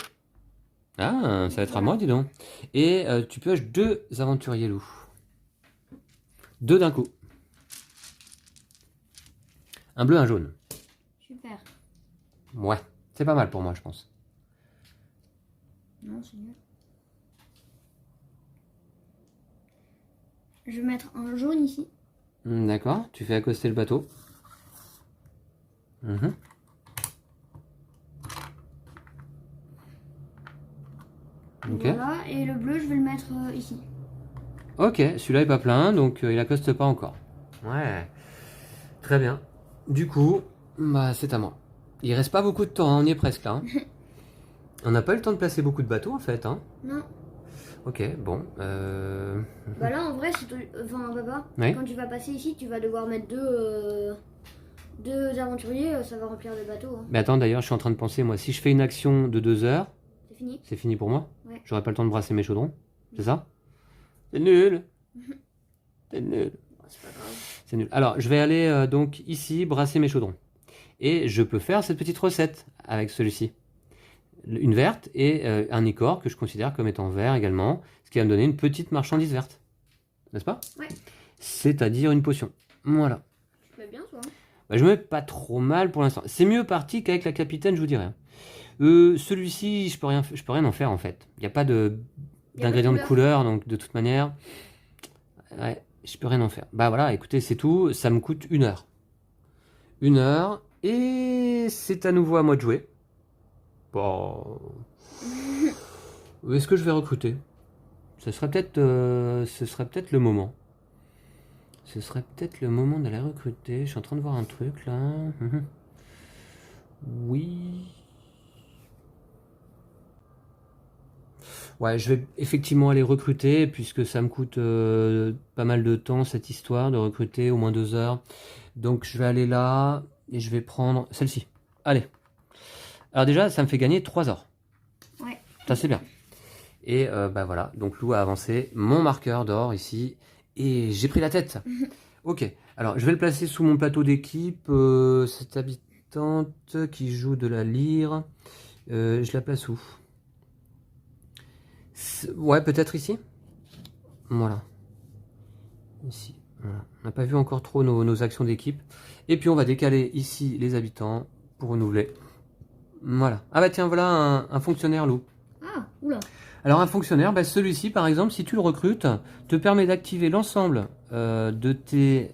Ah, ça va être à moi, dis donc. Et tu pioches 2 aventuriers loups. 2 d'un coup. Un bleu, un jaune. Super. Ouais, c'est pas mal pour moi, je pense. Non, c'est mieux. Je vais mettre un jaune ici. D'accord, tu fais accoster le bateau. Mhm. Ok. Voilà, et le bleu, je vais le mettre ici. Ok, celui-là est pas plein, donc il accoste pas encore. Ouais, très bien. Du coup, bah c'est à moi. Il reste pas beaucoup de temps, hein, on y est presque là. Hein. On n'a pas eu le temps de placer beaucoup de bateaux en fait. Hein. Non. Ok, bon. Bah là, en vrai, enfin, papa, Oui. quand tu vas passer ici, tu vas devoir mettre deux aventuriers, ça va remplir le bateau. Hein. Mais attends, d'ailleurs, je suis en train de penser, moi, si je fais une action de 2 heures, C'est fini. c'est fini pour moi. Ouais. J'aurai pas le temps de brasser mes chaudrons. C'est ça? C'est nul. C'est nul. C'est pas grave. C'est nul. Alors, je vais aller donc ici brasser mes chaudrons. Et je peux faire cette petite recette avec celui-ci. Une verte et un icor que je considère comme étant vert également, ce qui va me donner une petite marchandise verte. N'est-ce pas? Ouais. C'est-à-dire une potion. Voilà. Tu mets bien, toi. Bah, je me mets pas trop mal pour l'instant. C'est mieux parti qu'avec la capitaine, je vous dirais. Celui-ci, je peux rien en faire en fait. Il n'y a pas d'ingrédients de couleur, donc de toute manière, ouais, je peux rien en faire. Bah voilà, écoutez, c'est tout. Ça me coûte 1 heure. 1 heure, et c'est à nouveau à moi de jouer. Bon. Où est-ce que je vais recruter? Ce serait peut-être le moment. Ce serait peut-être le moment d'aller recruter. Je suis en train de voir un truc là. Oui. Ouais, je vais effectivement aller recruter, puisque ça me coûte pas mal de temps cette histoire de recruter, au moins 2 heures. Donc je vais aller là, et je vais prendre celle-ci. Allez. Alors déjà, ça me fait gagner 3 heures. Ouais. Ça c'est bien. Et bah voilà, donc Lou a avancé mon marqueur d'or ici, et j'ai pris la tête. Ok, alors je vais le placer sous mon plateau d'équipe. Cette habitante qui joue de la lyre, je la place où? Ouais, peut-être ici. Voilà. Ici. Voilà. On n'a pas vu encore trop nos actions d'équipe. Et puis on va décaler ici les habitants pour renouveler. Voilà. Ah bah tiens, voilà un fonctionnaire loup. Ah, oula. Alors un fonctionnaire, bah celui-ci par exemple, si tu le recrutes, te permet d'activer l'ensemble de tes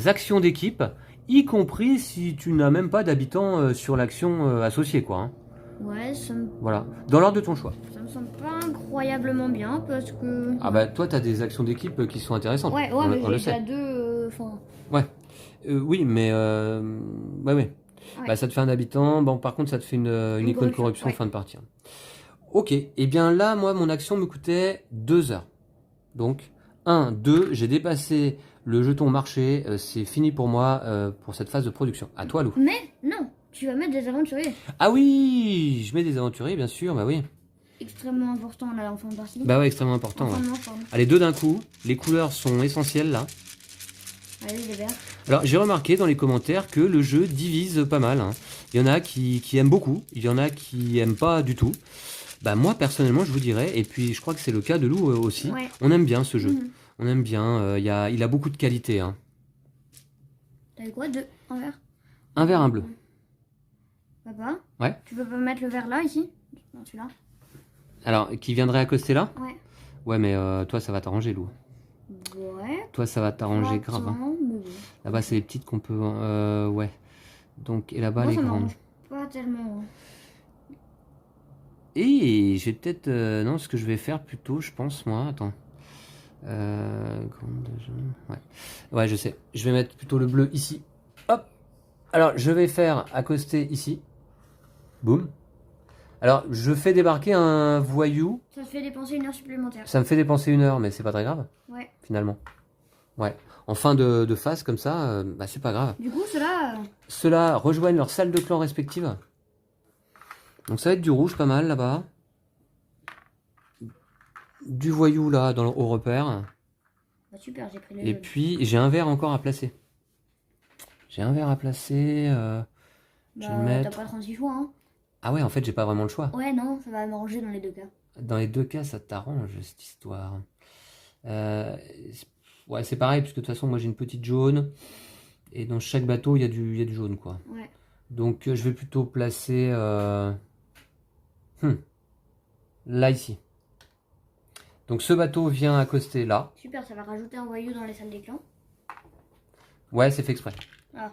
actions d'équipe, y compris si tu n'as même pas d'habitants sur l'action associée, quoi. Hein. Ouais, Voilà. Dans l'ordre de ton choix. ça me semble pas incroyablement bien parce que. Ah bah toi, tu as des actions d'équipe qui sont intéressantes. Ouais, on mais le j'ai déjà sait. deux. Enfin. Ouais. Oui, mais ouais. Ouais. Bah, ça te fait un habitant. Bon, par contre, ça te fait une icône de corruption ouais. fin de partie. Ok. Et bien là, moi, mon action me coûtait 2 heures. Donc, 1, 2, j'ai dépassé le jeton marché. C'est fini pour moi pour cette phase de production. À toi, Lou. Mais non, tu vas mettre des aventuriers. Ah oui, je mets des aventuriers, bien sûr. Bah oui. Extrêmement important là en fin de partie. Bah ouais, extrêmement important. Enfin, Ouais. non, pardon. Allez, 2 d'un coup. Les couleurs sont essentielles là. Allez, les verts. Alors, j'ai remarqué dans les commentaires que le jeu divise pas mal. Hein. Il y en a qui aiment beaucoup, il y en a qui aiment pas du tout. Bah moi, personnellement, je vous dirais, et puis je crois que c'est le cas de Lou aussi, Ouais. on aime bien ce jeu. Mhm. On aime bien, il a beaucoup de qualité. Hein. T'as eu quoi? Deux? Un vert? Un vert, un bleu. Papa? Ouais. Tu peux pas mettre le vert là, ici? Non, celui-là. Alors, qui viendrait accoster là? Ouais. Ouais, mais toi, ça va t'arranger, Lou. Ouais. Toi, ça va t'arranger grave. Hein. Attends, mais bon. Là-bas, c'est les petites qu'on peut... ouais. Donc, et là-bas, Moi, les ça grandes. m'arrange pas tellement. Hein. Et j'ai peut-être... non, ce que je vais faire plutôt, je pense, moi... Attends. Grande jaune. Ouais. Ouais, je sais. Je vais mettre plutôt le bleu ici. Hop. Alors, je vais faire accoster ici. Boum. Alors, je fais débarquer un voyou. Ça te fait dépenser 1 heure supplémentaire. Ça me fait dépenser 1 heure, mais c'est pas très grave, Ouais. finalement. Ouais. En fin de phase, comme ça, bah, c'est pas grave. Du coup, ceux-là. Ceux-là rejoignent leur salle de clan respective. Donc ça va être du rouge pas mal là-bas. Du voyou là, au repère. Bah, super, j'ai pris les Et jaunes. puis, j'ai un verre encore à placer. J'ai un verre à placer. Je vais le Bah, mettre. t'as pas 36 choix, hein. Ah ouais, en fait, j'ai pas vraiment le choix. Ouais, non, ça va m'arranger dans les deux cas. Dans les deux cas, ça t'arrange cette histoire. Ouais, c'est pareil, puisque de toute façon, moi j'ai une petite jaune. Et dans chaque bateau, il y a du jaune, quoi. Ouais. Donc, je vais plutôt placer. Là, ici. Donc, ce bateau vient accoster là. Super, ça va rajouter un voyou dans les salles des clans. Ouais, c'est fait exprès. Ah.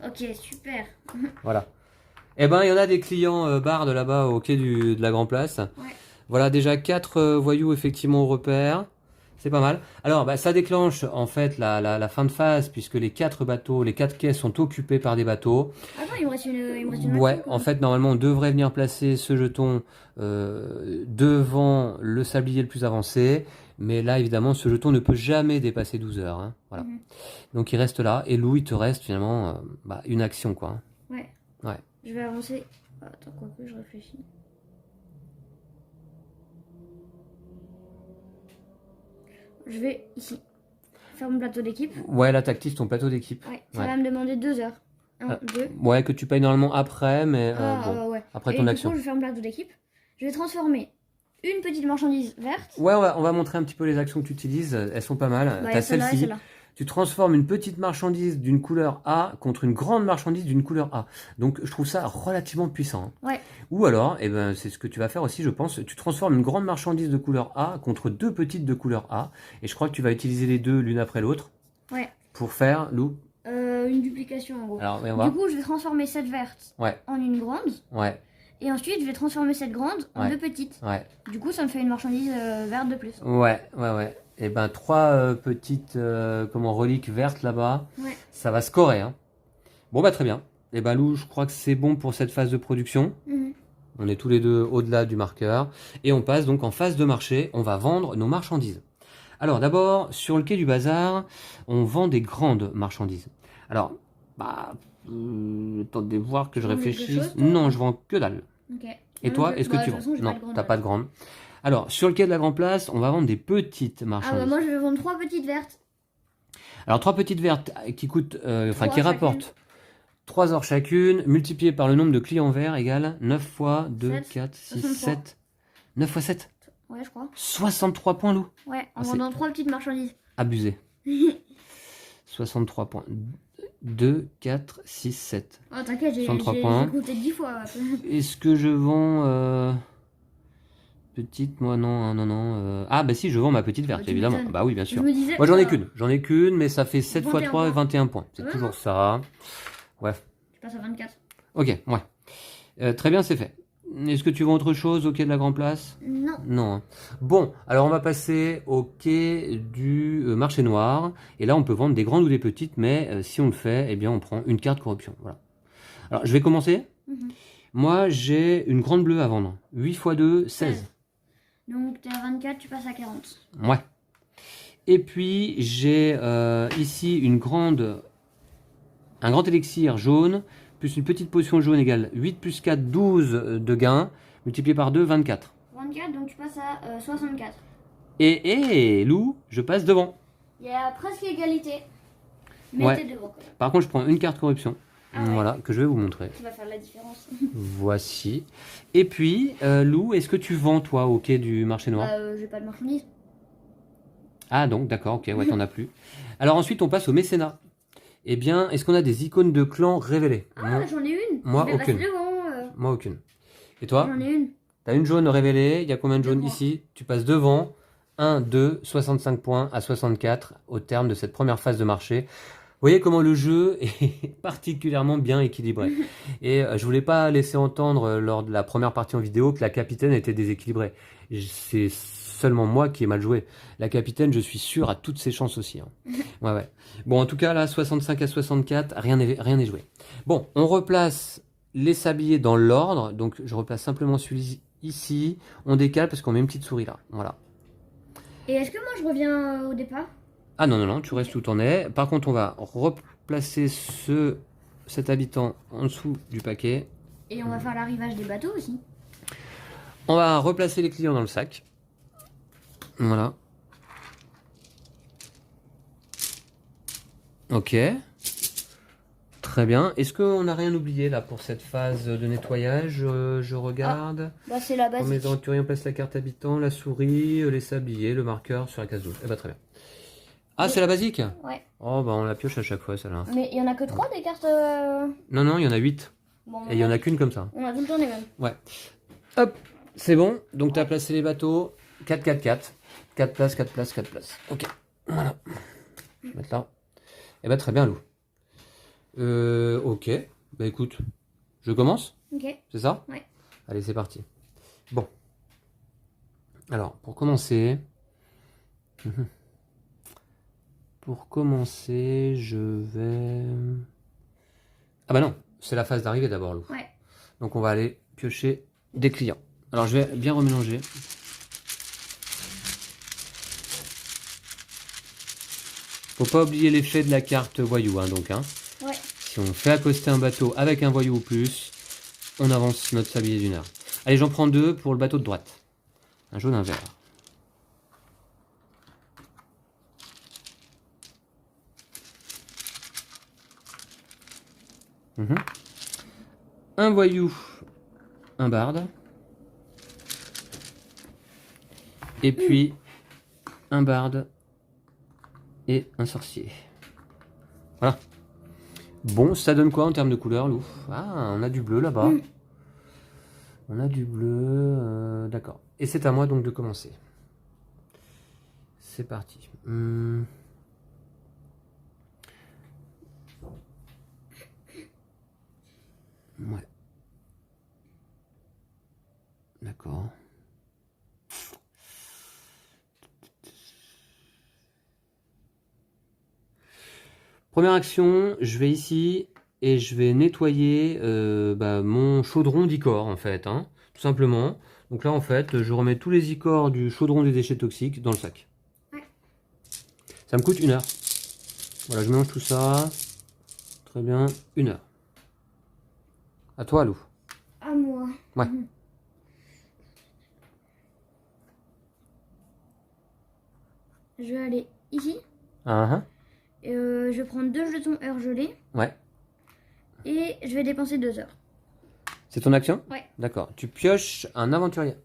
Ok, super. Voilà. Eh ben, il y en a des clients bardes là-bas au quai de la Grand Place. Ouais. Voilà, déjà 4 voyous effectivement au repère. C'est pas mal. Alors, bah, ça déclenche en fait la fin de phase puisque les 4 bateaux, les 4 quais sont occupés par des bateaux. Attends, il me reste une Ouais, action, quoi. en fait, normalement, on devrait venir placer ce jeton devant le sablier le plus avancé. Mais là, évidemment, ce jeton ne peut jamais dépasser 12 heures. Hein. Voilà. Mhm. Donc, il reste là. Et Lou, il te reste finalement une action, quoi. Hein. Ouais. Ouais. Je vais avancer. Attends, quoi que je réfléchis. Je vais ici. Faire mon plateau d'équipe. Ouais, là, t'actives ton plateau d'équipe. Ouais. Ça Ouais. va me demander 2 heures. 1, 2. Ouais, que tu payes normalement après, mais Ouais. après Et ton du action. coup, je vais faire mon plateau d'équipe. Je vais transformer une petite marchandise verte. Ouais, on va montrer un petit peu les actions que tu utilises. Elles sont pas mal. Bah, T'as celle-là et celle-ci. celle-là. Tu transformes une petite marchandise d'une couleur A contre une grande marchandise d'une couleur A. Donc, je trouve ça relativement puissant. Hein. Ouais. Ou alors, eh ben, c'est ce que tu vas faire aussi, je pense. Tu transformes une grande marchandise de couleur A contre 2 petites de couleur A. Et je crois que tu vas utiliser les deux l'une après l'autre. Ouais. Pour faire, Lou. Une duplication en gros. Alors, on va. Du coup, je vais transformer cette verte Ouais. en une grande. Ouais. Et ensuite, je vais transformer cette grande en Ouais. 2 petites. Ouais. Du coup, ça me fait une marchandise verte de plus. Ouais. Et ben 3 petites reliques vertes là-bas. Ouais. Ça va scorer. Hein. Bon bah très bien. Et ben Lou, je crois que c'est bon pour cette phase de production. Mhm. On est tous les deux au-delà du marqueur. Et on passe donc en phase de marché. On va vendre nos marchandises. Alors d'abord, sur le quai du bazar, on vend des grandes marchandises. Alors, attendez voir que je Tu vends quelque réfléchisse. chose, toi Non, je vends que dalle. Ok. Et toi, est-ce que tu vends? Non, t'as pas de grande. Alors, sur le quai de la Grand Place, on va vendre des petites Ah marchandises. bah moi, je vais vendre 3 petites vertes. Alors, 3 petites vertes qui coûtent, Trois qui rapportent chacune. 3 heures chacune, multiplié par le nombre de clients verts égale 9 fois 2, 7, 4, 6, 63. 7. 9 fois 7. Ouais, je crois. 63 points, Lou. Ouais, en Ah, c'est- vendant 3 petites marchandises. Abusé. 63 points. 2, 4, 6, 7. Oh, t'inquiète, j'ai 63 points. compté 10 fois. Est-ce que je vends petite, moi non. Ah bah si, je vends ma petite verte, tu évidemment. m'étonnes. Bah oui, bien Je sûr. me disais. Moi j'en ai qu'une, mais ça fait 7 fois 21 3, points. 21 points. C'est Ouais. toujours ça. Ouais. Tu passes à 24. Ok, ouais. Très bien, c'est fait. Est-ce que tu vends autre chose au quai de la Grand Place? Non. Non. Hein. Bon, alors on va passer au quai du marché noir. Et là, on peut vendre des grandes ou des petites, mais si on le fait, eh bien, on prend une carte corruption. Voilà. Alors, je vais commencer. Mhm. Moi, j'ai une grande bleue à vendre. 8 x 2, 16. Donc, t'es à 24, tu passes à 40. Ouais. Et puis, j'ai ici un grand élixir jaune, plus une petite potion jaune égale 8 plus 4, 12 de gain, multiplié par 2, 24. 24, donc tu passes à 64. Et Lou, je passe devant. Il y a presque égalité. Mais Ouais. t'es devant quand même. Par contre, je prends une carte corruption. Ah ouais. Voilà, que je vais vous montrer. Tu vas faire la différence. Voici. Et puis, Lou, est-ce que tu vends, toi, au quai du marché noir? J'ai pas de marchandises. Ah, donc, d'accord, ok, ouais, t'en as plus. Alors ensuite, on passe au mécénat. Eh bien, est-ce qu'on a des icônes de clans révélées? Ah, j'en ai une. Moi, Je vais passer aucune. devant. Moi, aucune. Et toi? J'en ai une. T'as une jaune révélée. Il y a combien de jaunes Devant. ici? Tu passes devant. 1, 2, 65 points à 64 au terme de cette première phase de marché. Vous voyez comment le jeu est particulièrement bien équilibré. Et je voulais pas laisser entendre lors de la première partie en vidéo que la capitaine était déséquilibrée. C'est seulement moi qui ai mal joué. La capitaine, je suis sûr, a toutes ses chances aussi. Hein. Ouais. Bon, en tout cas, là, 65 à 64, rien n'est joué. Bon, on replace les sabliers dans l'ordre. Donc, je replace simplement celui ici. On décale parce qu'on met une petite souris là. Voilà. Et est-ce que moi je reviens au départ? Ah non, tu restes où t'en es. Par contre, on va replacer cet habitant en dessous du paquet. Et on va faire l'arrivage des bateaux aussi. On va replacer les clients dans le sac. Voilà. Ok. Très bien. Est-ce qu'on n'a rien oublié là pour cette phase de nettoyage? Je regarde. Bah, c'est la Dans base. mes aventuriers, on place la carte habitant, la souris, les sabliers, le marqueur sur la case 12. Eh ben très bien. Ah, Oui. c'est la basique? Ouais. Oh, bah on la pioche à chaque fois, celle-là. Mais il y en a que 3 des cartes. Non, il y en a 8. Bon, Et il y en a qu'une comme ça. on a tout le temps les mêmes. Ouais. Hop, c'est bon. Donc tu as placé les bateaux. 4, 4, 4. 4 places, 4 places, 4 places. Ok. Voilà. mettre là. Eh ben très bien, Lou. Ok. Bah écoute, je commence? Ok. C'est ça? Ouais. Allez, c'est parti. Bon. Alors, pour commencer... Pour commencer, je vais... Ah bah non, c'est la phase d'arrivée d'abord, Lou. Ouais. Donc on va aller piocher des clients. Alors je vais bien remélanger. Faut pas oublier l'effet de la carte voyou, hein, donc. Hein. Ouais. Si on fait accoster un bateau avec un voyou ou plus, on avance notre sablier d'une heure. Allez, j'en prends 2 pour le bateau de droite. Un jaune, un vert. Un voyou, un barde. Et puis un barde et un sorcier. Voilà. Bon, ça donne quoi en termes de couleur, Lou? Ah, on a du bleu là-bas. On a du bleu, d'accord. Et c'est à moi donc de commencer. C'est parti. Ouais. D'accord. Première action, je vais ici et je vais nettoyer mon chaudron d'icor en fait, hein, tout simplement. Donc là en fait, je remets tous les icors du chaudron des déchets toxiques dans le sac. Ouais. Ça me coûte 1 heure. Voilà, je mélange tout ça. Très bien, 1 heure. À toi, Lou. À moi. Ouais. Je vais aller ici. Je vais prendre 2 jetons heure gelée. Ouais. Et je vais dépenser 2 heures. C'est ton action? Ouais. D'accord. Tu pioches un aventurier.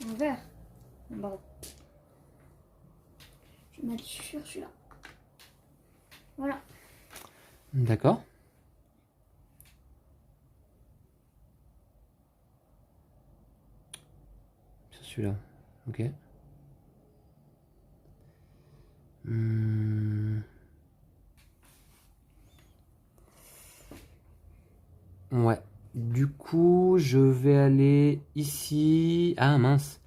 Un vert. Bon. Je vais mettre sur celui-là. Voilà. D'accord. Sur celui-là. Ok. Ouais. Du coup, je vais aller ici. Ah mince.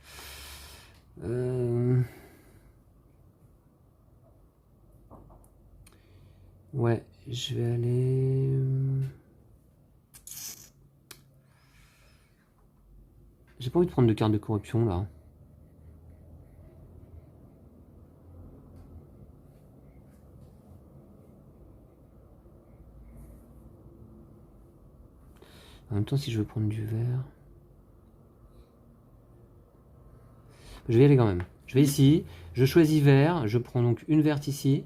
Ouais, je vais aller. J'ai pas envie de prendre de carte de corruption là. En même temps, si je veux prendre du vert. Je vais y aller quand même. Je vais ici, je choisis vert, je prends donc une verte ici,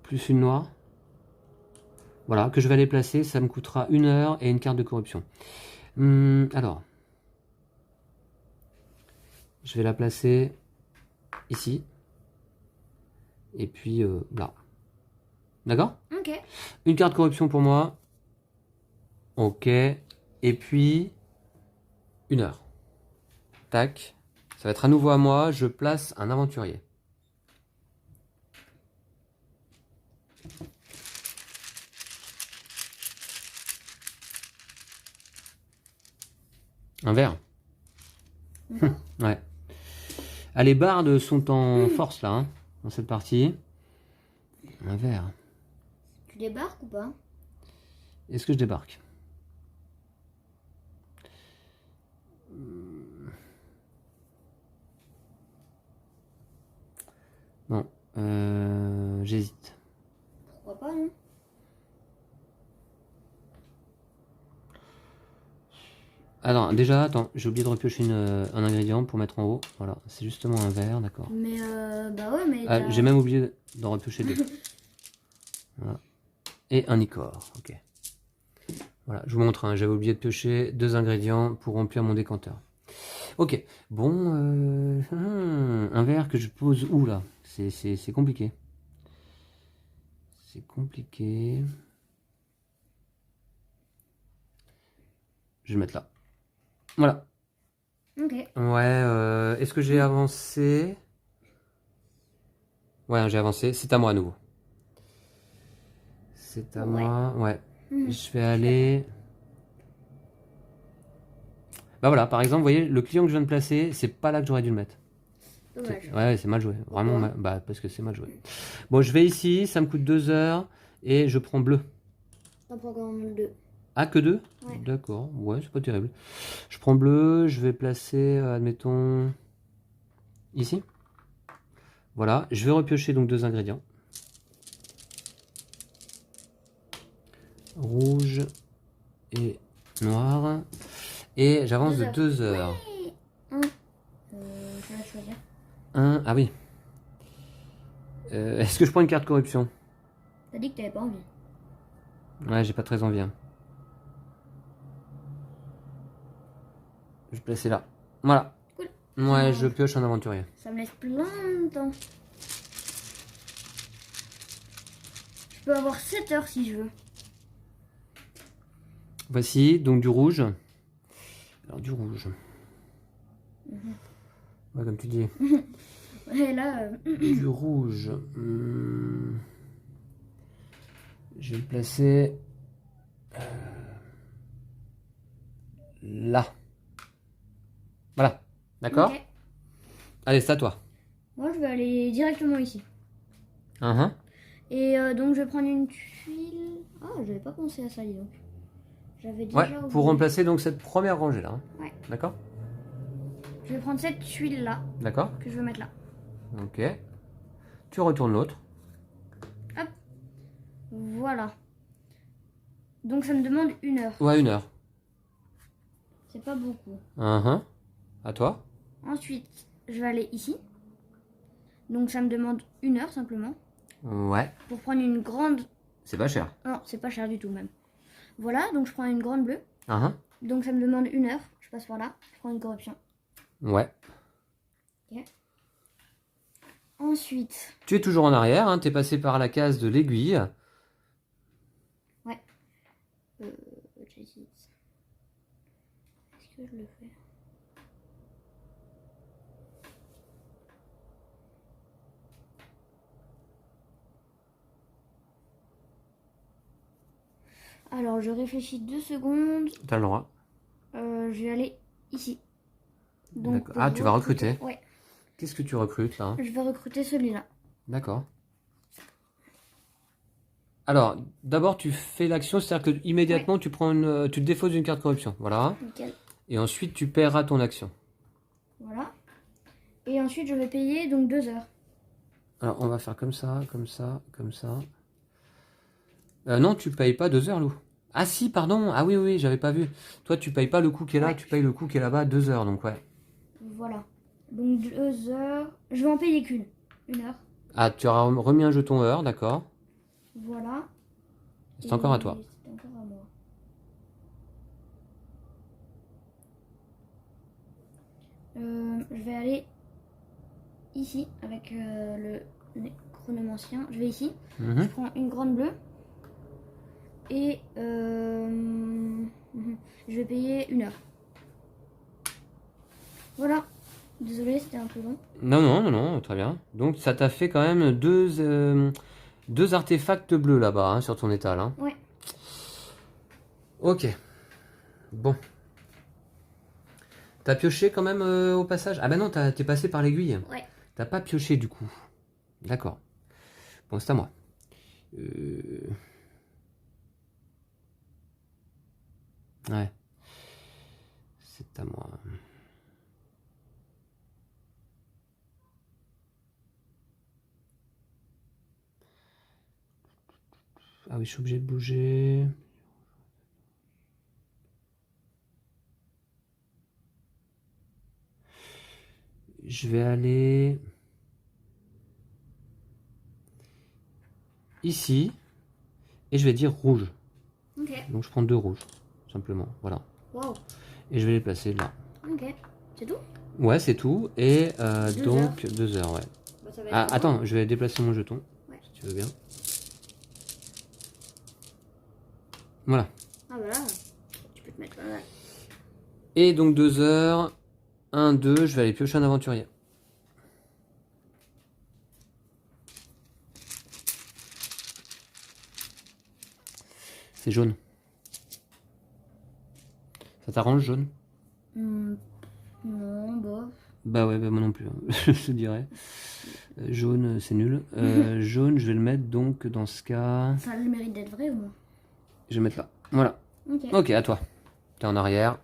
plus une noire. Voilà, que je vais aller placer, ça me coûtera 1 heure et une carte de corruption. Alors, je vais la placer ici, et puis là. D'accord? Ok. Une carte de corruption pour moi. Ok, et puis 1 heure. Tac, ça va être à nouveau à moi, je place un aventurier. Un vert. Ouais. Ah, les bardes sont en force là, hein, dans cette partie. Un vert. Tu débarques ou pas? Est-ce que je débarque? Non. J'hésite. Pourquoi pas, non? Alors, déjà, attends, j'ai oublié de repiocher un ingrédient pour mettre en haut. Voilà, c'est justement un verre, d'accord. Mais bah ouais, mais. Ah, j'ai même oublié d'en repiocher 2. Voilà. Et un icor, ok. Voilà, je vous montre, hein, j'avais oublié de piocher 2 ingrédients pour remplir mon décanteur. Ok, bon, un verre que je pose où là? C'est compliqué. C'est compliqué. Je vais le mettre là. Voilà. Ok. Ouais, est-ce que j'ai avancé? Ouais, j'ai avancé. C'est à moi à nouveau. C'est à Ouais. moi, ouais. Mhm. Je vais aller... Bah voilà, par exemple, vous voyez, le client que je viens de placer, c'est pas là que j'aurais dû le mettre. Dommage. Ouais, c'est mal joué. Vraiment, Pourquoi bah, parce que c'est mal joué. Bon, je vais ici, ça me coûte 2 heures, et je prends bleu. T'en prends quand même 2. Ah, que 2? Ouais. D'accord, ouais, c'est pas terrible. Je prends bleu, je vais placer, admettons, ici. Voilà, je vais repiocher donc 2 ingrédients. Rouge et noir. Et j'avance de 2 heures. Ouais. Je vais choisir. Ah oui. Est-ce que je prends une carte corruption? T'as dit que t'avais pas envie. Ouais, j'ai pas très envie. Hein. Je vais placer là. Voilà. Cool. Ouais, je pioche un aventurier. Ça me laisse plein de temps. Je peux avoir 7 heures si je veux. Voici donc du rouge. Alors du rouge. Ouais, comme tu dis. Et là, Du rouge. Je vais le placer là. Voilà. D'accord. ok. Allez, c'est à toi. Moi, je vais aller directement ici. Uh-huh. Et donc, je vais prendre une tuile. Ah, j'avais pas pensé à ça, dis donc. J'avais déjà Ouais, oublié. pour remplacer donc cette première rangée là. Hein. Ouais. D'accord. Je vais prendre cette tuile là D'accord. que je veux mettre là. Ok. Tu retournes l'autre. Hop. Voilà. Donc, ça me demande 1 heure. Ouais, 1 heure. C'est pas beaucoup. Uh-huh. À toi. Ensuite, je vais aller ici. Donc, ça me demande 1 heure simplement. Ouais. Pour prendre une grande. C'est pas cher. Non, c'est pas cher du tout même. Voilà, donc je prends une grande bleue. Uh-huh. Donc ça me demande 1 heure. Je passe par là. Je prends une corruption. Ouais. Ok. Ensuite. Tu es toujours en arrière, hein, tu es passé par la case de l'aiguille. Ouais. J'hésite. Est-ce que je le fais? Alors, je réfléchis 2 secondes. T'as le droit. Je vais aller ici. Donc, Ah, tu vas recruter. Ouais. Qu'est-ce que tu recrutes là? Je vais recruter celui-là. D'accord. Alors, d'abord tu fais l'action, c'est-à-dire que immédiatement tu prends tu te défausses d'une carte corruption. Voilà. Nickel. Et ensuite tu paieras ton action. Voilà. Et ensuite, je vais payer donc 2 heures. Alors, on va faire comme ça, comme ça, comme ça. Non, tu payes pas 2 heures, Lou. Ah si, pardon. Ah oui, oui, j'avais pas vu. Toi, tu payes pas le coup qui est là, Ouais. tu payes le coup qui est là-bas, 2 heures, donc ouais. Voilà. Donc 2 heures. Je vais en payer qu'une. 1 heure. Ah, tu auras remis un jeton heure, d'accord. Voilà. C'est encore à toi. C'est encore à moi. Je vais aller ici avec le chronomancien. Je vais ici. Mhm. Je prends une grande bleue. Et je vais payer 1 heure. Voilà. Désolé, c'était un peu long. Non, non, non, non, très bien. Donc ça t'a fait quand même deux artefacts bleus là-bas, hein, sur ton étal. Hein. Ouais. Ok. Bon. T'as pioché quand même au passage? Ah bah non, t'es passé par l'aiguille. Ouais. T'as pas pioché du coup. D'accord. Bon, c'est à moi. Ouais. C'est à moi. Ah oui, je suis obligé de bouger. Je vais aller ici et je vais dire rouge. Ok. Donc je prends 2 rouges, simplement. Voilà. Waouh. Et je vais les placer là. Ok. C'est tout? Ouais, c'est tout. Et 2 donc 2 heures, ouais. Bah, ça va être Ah, longtemps. attends, je vais déplacer mon jeton, Ouais. si tu veux bien. Voilà. Ah bah là, tu peux te mettre pas mal. Et donc 2 heures. 1, 2, je vais aller piocher un aventurier. C'est jaune. Ça t'arrange, jaune? Non, bof. Bah ouais, bah moi non plus, hein, je te dirais. Jaune, c'est nul. Jaune, je vais le mettre donc dans ce cas. Ça a le mérite d'être vrai au moins. Je vais mettre là. Voilà. Ok. Ok, à toi. T'es en arrière.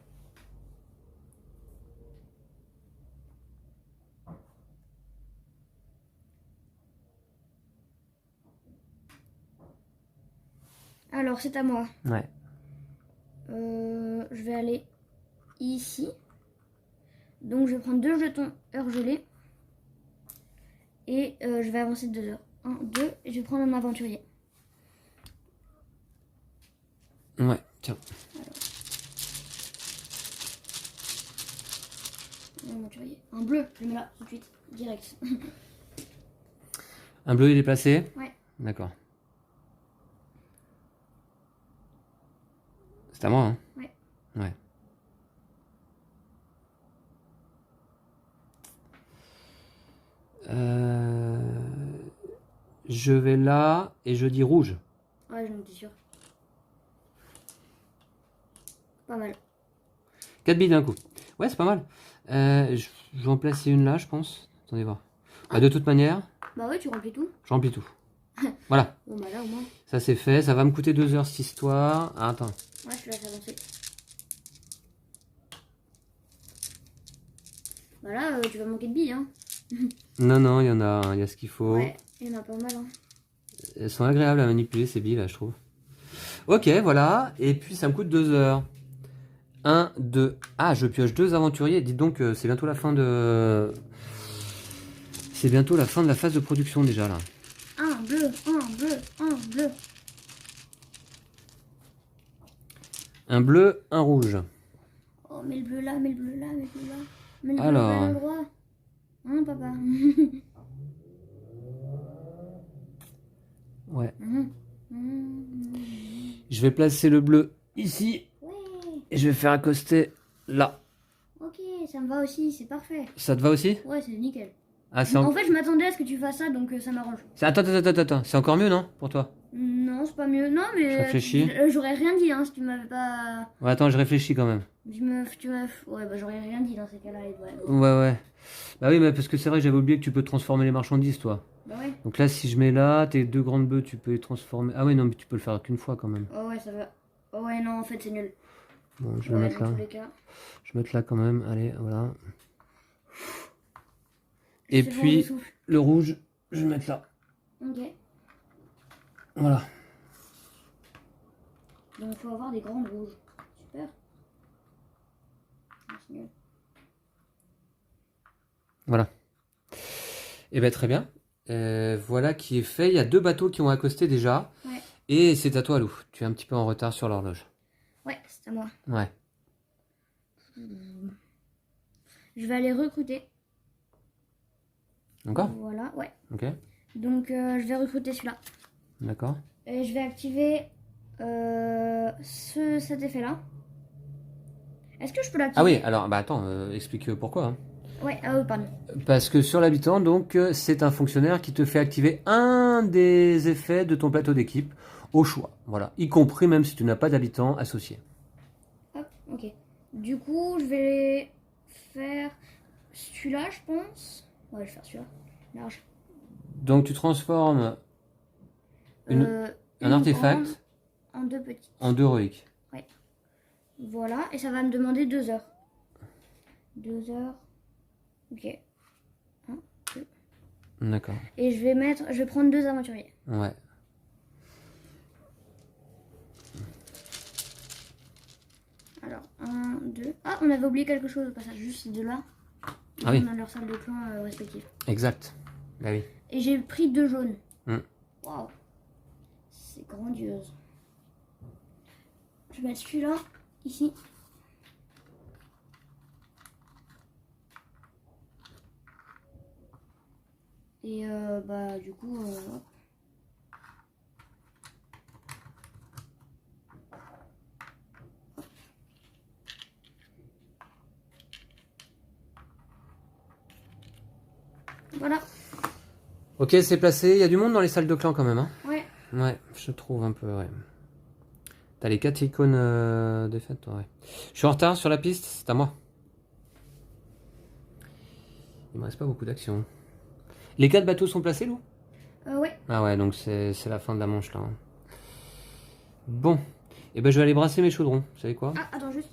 Alors, c'est à moi. Ouais. Je vais aller ici. Donc, je vais prendre 2 jetons heure gelée. Et je vais avancer de 2 heures. 1, 2, et je vais prendre un aventurier. Ouais, tiens. Un aventurier. Un bleu, je le mets là, tout de suite, direct. Un bleu, il est placé? Ouais. D'accord. C'est à moi, hein? Ouais. Ouais. Je vais là et je dis rouge. Ouais, j'en étais sûr. Pas mal. 4 billes d'un coup. Ouais, c'est pas mal. Je vais en placer une là, je pense. Attendez voir. Bah, de toute manière, Bah ouais, tu remplis tout. je remplis tout. Voilà. Bon bah là au moins. Ça c'est fait. Ça va me coûter 2 heures cette histoire. Ah, attends. Ouais, je te laisse avancer. Bah là, tu vas manquer de billes, hein. Non, non, il y en a, il y a ce qu'il faut. Ouais, il y en a pas mal, hein. Elles sont agréables à manipuler ces billes là, je trouve. Ok, voilà. Et puis ça me coûte 2 heures. 1, 2. Ah, je pioche 2 aventuriers. Dites donc, c'est bientôt la fin de. C'est bientôt la fin de la phase de production déjà là. Un bleu, un bleu, un bleu. Un bleu, un rouge. Oh, mets le bleu là, mets le bleu là, mets le bleu là. Mets le bleu Alors. au bon endroit. Hein, papa. Ouais. Mhm. Mhm. Je vais placer le bleu ici. Ouais, Et je vais faire accoster là. ok, ça me va aussi, c'est parfait. Ça te va aussi? Ouais, c'est nickel. Ah, c'est En fait, je m'attendais à ce que tu fasses ça, donc ça m'arrange. Attends, attends, attends, attends. C'est encore mieux, non? Pour toi? Non, c'est pas mieux. Non, Je mais réfléchis. j'aurais rien dit, hein, si tu m'avais pas... Ouais, attends, je réfléchis quand même. Ouais, bah j'aurais rien dit dans ces cas-là. Ouais. Ouais, ouais. Bah oui, mais parce que c'est vrai que j'avais oublié que tu peux transformer les marchandises, toi. Bah ouais. Donc là, si je mets là, tes 2 grandes bœufs, tu peux les transformer. Ah oui, non, mais tu peux le faire qu'une fois quand même. Oh ouais, ça va. Oh ouais, non, en fait, c'est nul. Bon, je vais Ouais, le mettre dans là. tous les cas. Je vais mettre là quand même. Allez, voilà. Et C'est bon, puis, je souffle. le rouge, je vais le mettre là. Ok. Voilà. Donc, il faut avoir des grands rouges. Super. Ah, c'est nul. Voilà. Et ben très bien. Voilà qui est fait. Il y a 2 bateaux qui ont accosté déjà. Ouais. Et c'est à toi, Lou. Tu es un petit peu en retard sur l'horloge. Ouais, c'est à moi. Ouais. Je vais aller recruter. Encore? Voilà, ouais. Ok. Donc, je vais recruter celui-là. D'accord. Et je vais activer cet effet-là. Est-ce que je peux l'activer? Ah oui, alors, bah attends, explique pourquoi. Hein. Ouais, ah oui, pardon. Parce que sur l'habitant, donc, c'est un fonctionnaire qui te fait activer un des effets de ton plateau d'équipe au choix. Voilà. Y compris même si tu n'as pas d'habitant associé. Hop, ok. Du coup, je vais faire celui-là, je pense. Ouais, je vais faire celui-là. Large. Donc tu transformes un Une artefact grande en 2 petites. en 2 héroïques. Ouais. Voilà, et ça va me demander 2 heures. 2 heures. Ok. 1, 2. D'accord. Et je vais prendre 2 aventuriers. Ouais. Alors, 1, 2. Ah, on avait oublié quelque chose au passage, juste ces deux-là. Ah oui. Dans leur salle de clan respective. Exact. Bah oui. Et j'ai pris 2 jaunes. Mm. Waouh. C'est grandiose. Je vais mettre celui-là, ici. Et bah du coup... hop. Voilà. Ok, c'est placé. Il y a du monde dans les salles de clan quand même. Hein. Ouais. Ouais, je trouve un peu, ouais. T'as les 4 icônes défaites, ouais. Je suis en retard sur la piste, c'est à moi. Il me reste pas beaucoup d'actions. Les 4 bateaux sont placés, Lou? Ouais. Ah ouais, donc c'est la fin de la manche, là. Hein. Bon. Et ben je vais aller brasser mes chaudrons. Vous savez quoi? Ah, attends, juste.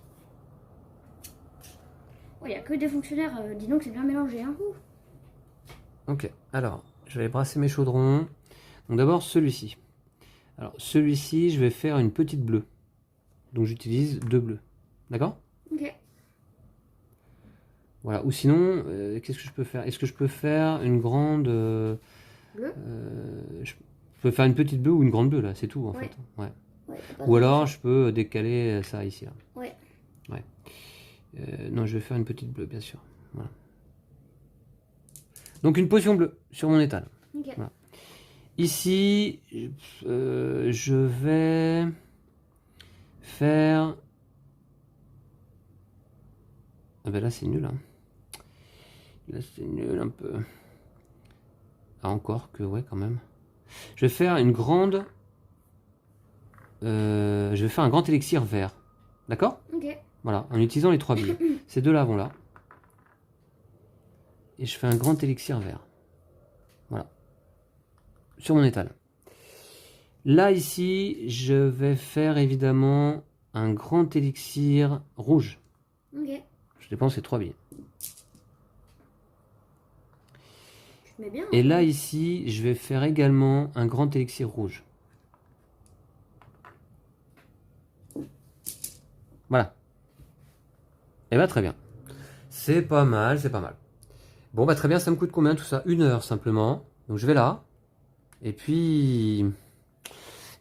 Oh, il n'y a que des fonctionnaires. Dis donc, c'est bien mélangé. Hein. Ok, alors, je vais aller brasser mes chaudrons. Donc d'abord, celui-ci. Alors, celui-ci, je vais faire une petite bleue. Donc j'utilise 2 bleus. D'accord? Ok. Voilà, ou sinon, qu'est-ce que je peux faire? Est-ce que je peux faire une grande... Bleu. Je peux faire une petite bleue ou une grande bleue, là, c'est tout, en fait. Ouais. Ouais, Ou alors, je peux décaler ça ici, là. Ouais. Ouais. Non, je vais faire une petite bleue, bien sûr. Voilà. Donc une potion bleue sur mon étal. Ok. Voilà. Ici, je vais faire... Ah ben là, c'est nul. Hein. Là, c'est nul un peu. Ah, encore que, ouais, quand même. Je vais faire une grande... je vais faire un grand élixir vert. D'accord? Ok. Voilà, en utilisant les 3 billes. Ces deux-là vont là. Et je fais un grand élixir vert. Voilà. Sur mon étal. Là, ici, je vais faire évidemment un grand élixir rouge. Ok. Je dépense ces 3 billes. Tu te mets bien. Et là, ici, je vais faire également un grand élixir rouge. Voilà. Et bah très bien. C'est pas mal, c'est pas mal. Bon bah très bien, ça me coûte combien tout ça? 1 heure simplement. Donc je vais là. Et puis...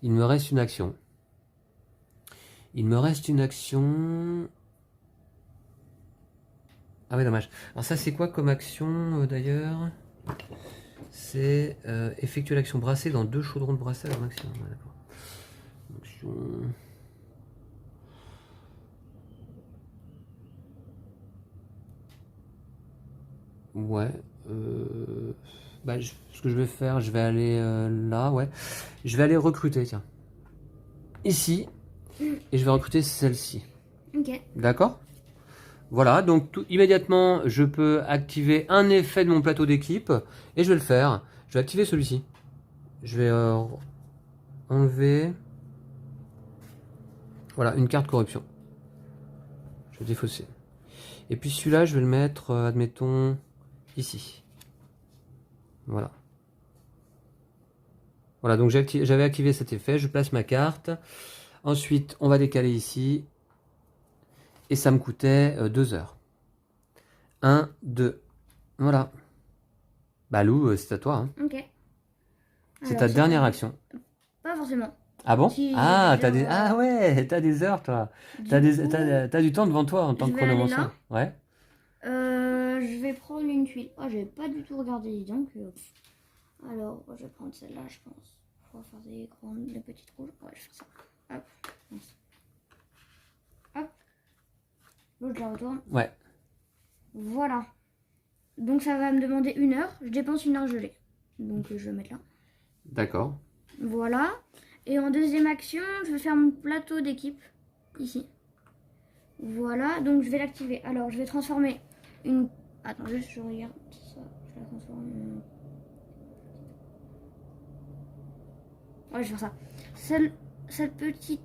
il me reste une action. Il me reste une action... Ah ouais, dommage. Alors ça c'est quoi comme action d'ailleurs? C'est effectuer l'action brassée dans 2 chaudrons de brassage en action. Ouais, d'accord. Action... Ouais. Bah, ce que je vais faire, je vais aller là, ouais. Je vais aller recruter, tiens. Ici. Et je vais recruter celle-ci. Ok. D'accord? Voilà, donc immédiatement, je peux activer un effet de mon plateau d'équipe. Et je vais le faire. Je vais activer celui-ci. Je vais enlever... Voilà, une carte corruption. Je vais défausser. Et puis celui-là, je vais le mettre, admettons, ici. Voilà. Voilà, donc j'avais activé cet effet. Je place ma carte. Ensuite, on va décaler ici. Et ça me coûtait 2 heures. 1, 2. Voilà. Bah Lou, c'est à toi. Hein. Ok. C'est Alors, ta dernière action. Pas forcément. Ah bon? Si, Ah, j'ai des heures, ah ouais, t'as des heures toi. Du T'as coup, t'as du temps devant toi en tant je que vais aller chronomancien. Ouais. je vais prendre une tuile. Oh, j'avais pas du tout regardé, dis donc. Alors, je vais prendre celle-là, je pense. On va faire des grandes, des petites rouges. Ouais, je vais faire ça. Hop. Hop. L'autre, je la retourne. Ouais. Voilà. Donc, ça va me demander 1 heure. Je dépense 1 heure gelée. Donc, je vais mettre là. D'accord. Voilà. Et en deuxième action, je vais faire mon plateau d'équipe. Ici. Voilà. Donc, je vais l'activer. Alors, je vais transformer une... Attends, juste, je regarde ça. Je la transforme... Ouais, je vais faire ça. Cette petite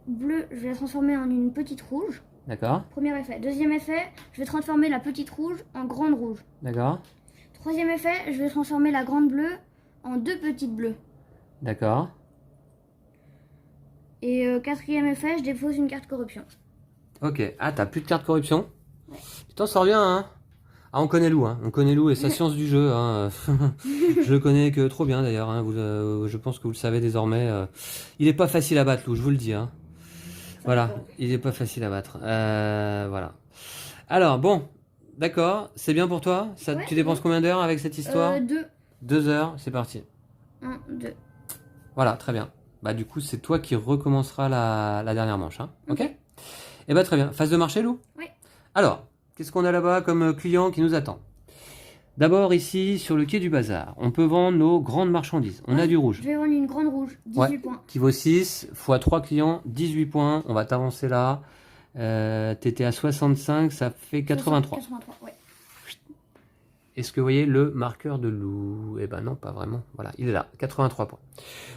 bleue, je vais la transformer en une petite rouge. D'accord. Premier effet. Deuxième effet, je vais transformer la petite rouge en grande rouge. D'accord. Troisième effet, je vais transformer la grande bleue en 2 petites bleues. D'accord. Et quatrième effet, je dépose une carte corruption. Ok. Ah, t'as plus de carte corruption? Ouais. Putain, ça revient, hein. Ah, on connaît Lou, hein. On connaît Lou et sa science du jeu, hein. Je le connais que trop bien d'ailleurs, hein. Je pense que vous le savez désormais. Il est pas facile à battre, Lou, je vous le dis, hein. Voilà, il est pas facile à battre. Voilà. Alors, bon, d'accord, c'est bien pour toi? Ça, Ouais, tu dépenses bon. combien d'heures avec cette histoire? 2. 2 heures, c'est parti. 1, 2. Voilà, très bien. Bah, du coup, c'est toi qui recommenceras la dernière manche, hein. Ok? Ok. Et bah, très bien. Phase de marché, Lou? Oui. Alors, qu'est-ce qu'on a là-bas comme client qui nous attend? D'abord ici, sur le quai du bazar, on peut vendre nos grandes marchandises. On a du rouge. Je vais vendre une grande rouge, 18 points. Qui vaut 6 fois 3 clients, 18 points. On va t'avancer là. T'étais à 65, ça fait 83. 83, ouais. Est-ce que vous voyez le marqueur de loup? Eh ben non, pas vraiment. Voilà, il est là, 83 points.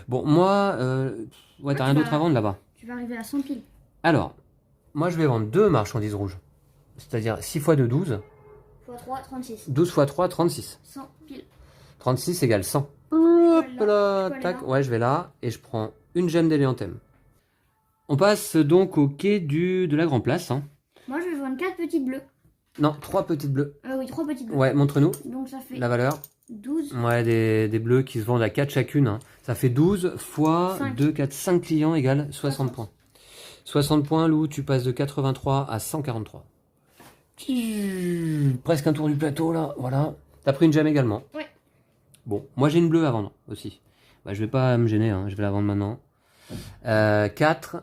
Bon, moi, ouais, t'as rien d'autre à vendre là-bas. Tu vas arriver à 100 piles. Alors, moi je vais vendre 2 marchandises rouges. C'est-à-dire 6 fois 2, 12. x 3, 36. 12 fois 3, 36. 100 piles. 36 égale 100. Hop Hop là, tac. Ouais, je vais là et je prends une gemme d'éléanthème. On passe donc au quai de la Grand Place. Hein. Moi, je vais vendre 4 petites bleues. Non, 3 petites bleues. Oui, 3 petites bleues. Ouais, montre-nous. Donc ça fait la valeur. 12. Ouais, des bleus qui se vendent à 4 chacune. Hein. Ça fait 12 fois 5. 2, 4, 5 clients égale 60 points. 60 points, Lou, tu passes de 83 à 143. Presque un tour du plateau là, voilà. T'as pris une gemme également. Ouais. Bon, moi j'ai une bleue à vendre aussi. Bah, je vais pas me gêner, hein. Je vais la vendre maintenant. 4.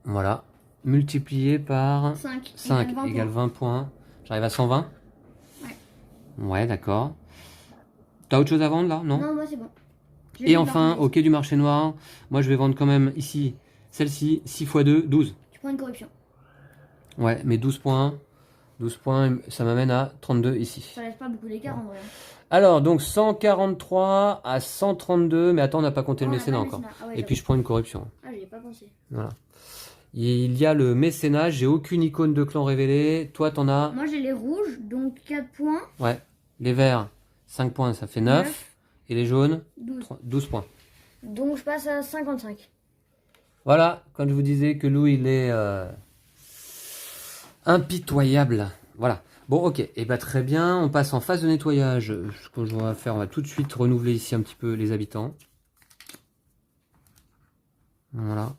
Voilà. Multiplié par 5 égale 20 points. J'arrive à 120. Ouais. Ouais, d'accord. T'as autre chose à vendre là? Non, non, moi c'est bon. Et enfin, au quai du marché noir, moi je vais vendre quand même ici, celle-ci, 6 x 2, 12. Tu prends une corruption. Ouais, mais 12 points. 12 points, ça m'amène à 32 ici. Ça laisse pas beaucoup d'écart en vrai. Alors, donc 143 à 132, mais attends, on n'a pas compté le mécénat encore. Ah ouais, et puis je prends une corruption. Ah, j'y ai pas pensé. Voilà. Il y a le mécénat, j'ai aucune icône de clan révélé. Toi, t'en as. Moi, j'ai les rouges, donc 4 points. Ouais. Les verts, 5 points, ça fait 9. Et les jaunes, 12 points. Donc je passe à 55. Voilà, quand je vous disais que Lou, il est impitoyable. Voilà. Bon, ok. Et bah très bien, on passe en phase de nettoyage. Ce que je vais faire, on va tout de suite renouveler ici un petit peu les habitants. Voilà.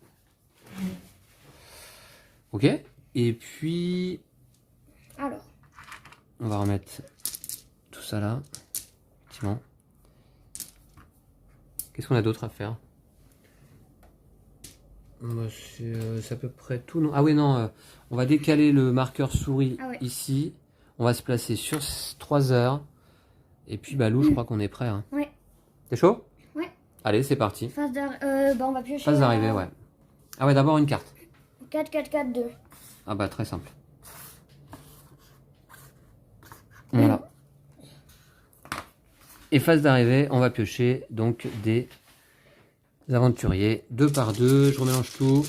Ok. Et puis... Alors. On va remettre tout ça là. Effectivement. Qu'est-ce qu'on a d'autre à faire? C'est à peu près tout. Non, ah oui, non. On va décaler le marqueur souris ici. On va se placer sur 3 heures. Et puis, bah, Lou, je crois qu'on est prêt. Hein. Ouais. T'es chaud? Ouais. Allez, c'est parti. Phase d'arrivée. On va piocher. Phase d'arrivée, ouais. Ah ouais, d'abord une carte. 4, 4, 4, 2. Ah bah, très simple. Voilà. Et phase d'arrivée, on va piocher donc des aventuriers 2 par 2. Je remélange tout.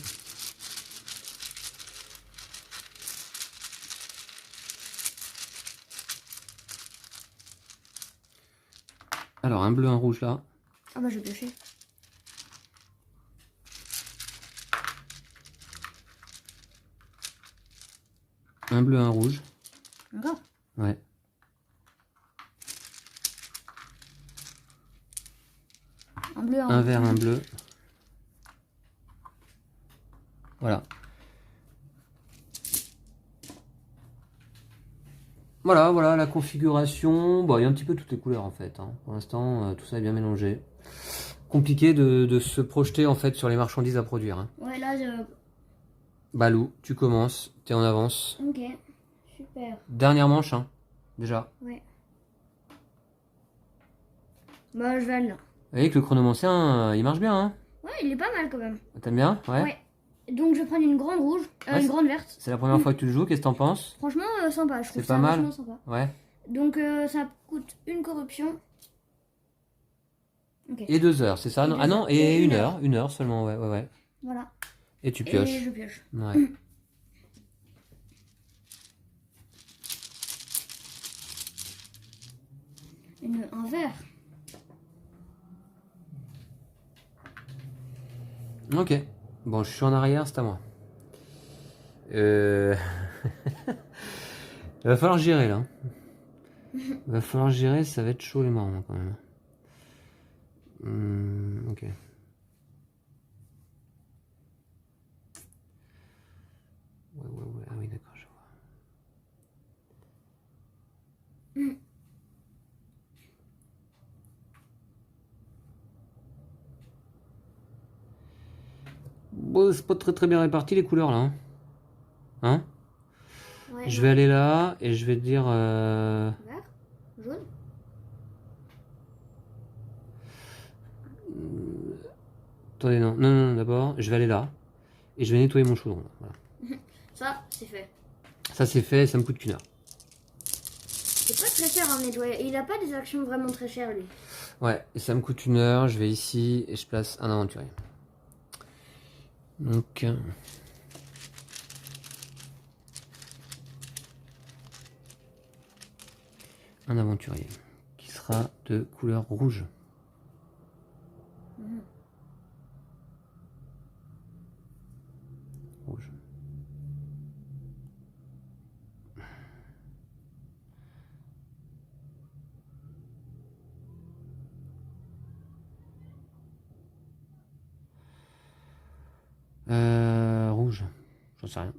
Alors, un bleu, un rouge là. Ah bah, je vais piocher. Un bleu, un rouge. Encore? Ouais. Un bleu, un vert, un bleu. Voilà. Voilà la configuration. Bon, il y a un petit peu toutes les couleurs en fait. Hein. Pour l'instant, tout ça est bien mélangé. Compliqué de se projeter en fait sur les marchandises à produire. Hein. Ouais, là, Balou, tu commences, t'es en avance. Ok, super. Dernière manche, hein, déjà. Ouais. Bah, je vais aller là. Vous voyez que le chronomancien, il marche bien, hein. Ouais, il est pas mal quand même. T'aimes bien? Ouais. Ouais. Donc, je vais prendre une grande rouge, une grande verte. C'est la première fois que tu le joues, qu'est-ce que t'en penses? Franchement, sympa, je trouve c'est pas mal. Sympa. Ouais. Donc, ça coûte une corruption. Okay. Et 2 heures, c'est ça? Ah non, et 1 heure. 1 heure seulement, ouais. Voilà. Et tu pioches. Et je pioche. Ouais. Un vert. Ok. Bon, je suis en arrière, c'est à moi. Il va falloir gérer là. Il va falloir gérer, ça va être chaud les marrons quand même. Ok. Ouais. Ah oui, d'accord, je vois. Bon, c'est pas très bien réparti les couleurs là. Hein, ouais, je vais aller là et je vais te dire. Vert. Jaune. Attendez, non, non, non, d'abord, je vais aller là. Et je vais nettoyer mon chaudron. Là. Voilà. Ça, c'est fait. Ça, c'est fait, ça me coûte qu'une heure. C'est pas très cher à nettoyer. Il a pas des actions vraiment très chères, lui. Ouais, et ça me coûte une heure. Je vais ici et je place un aventurier. Donc... un aventurier qui sera de couleur rouge. Rouge. Rouge. J'en sais rien.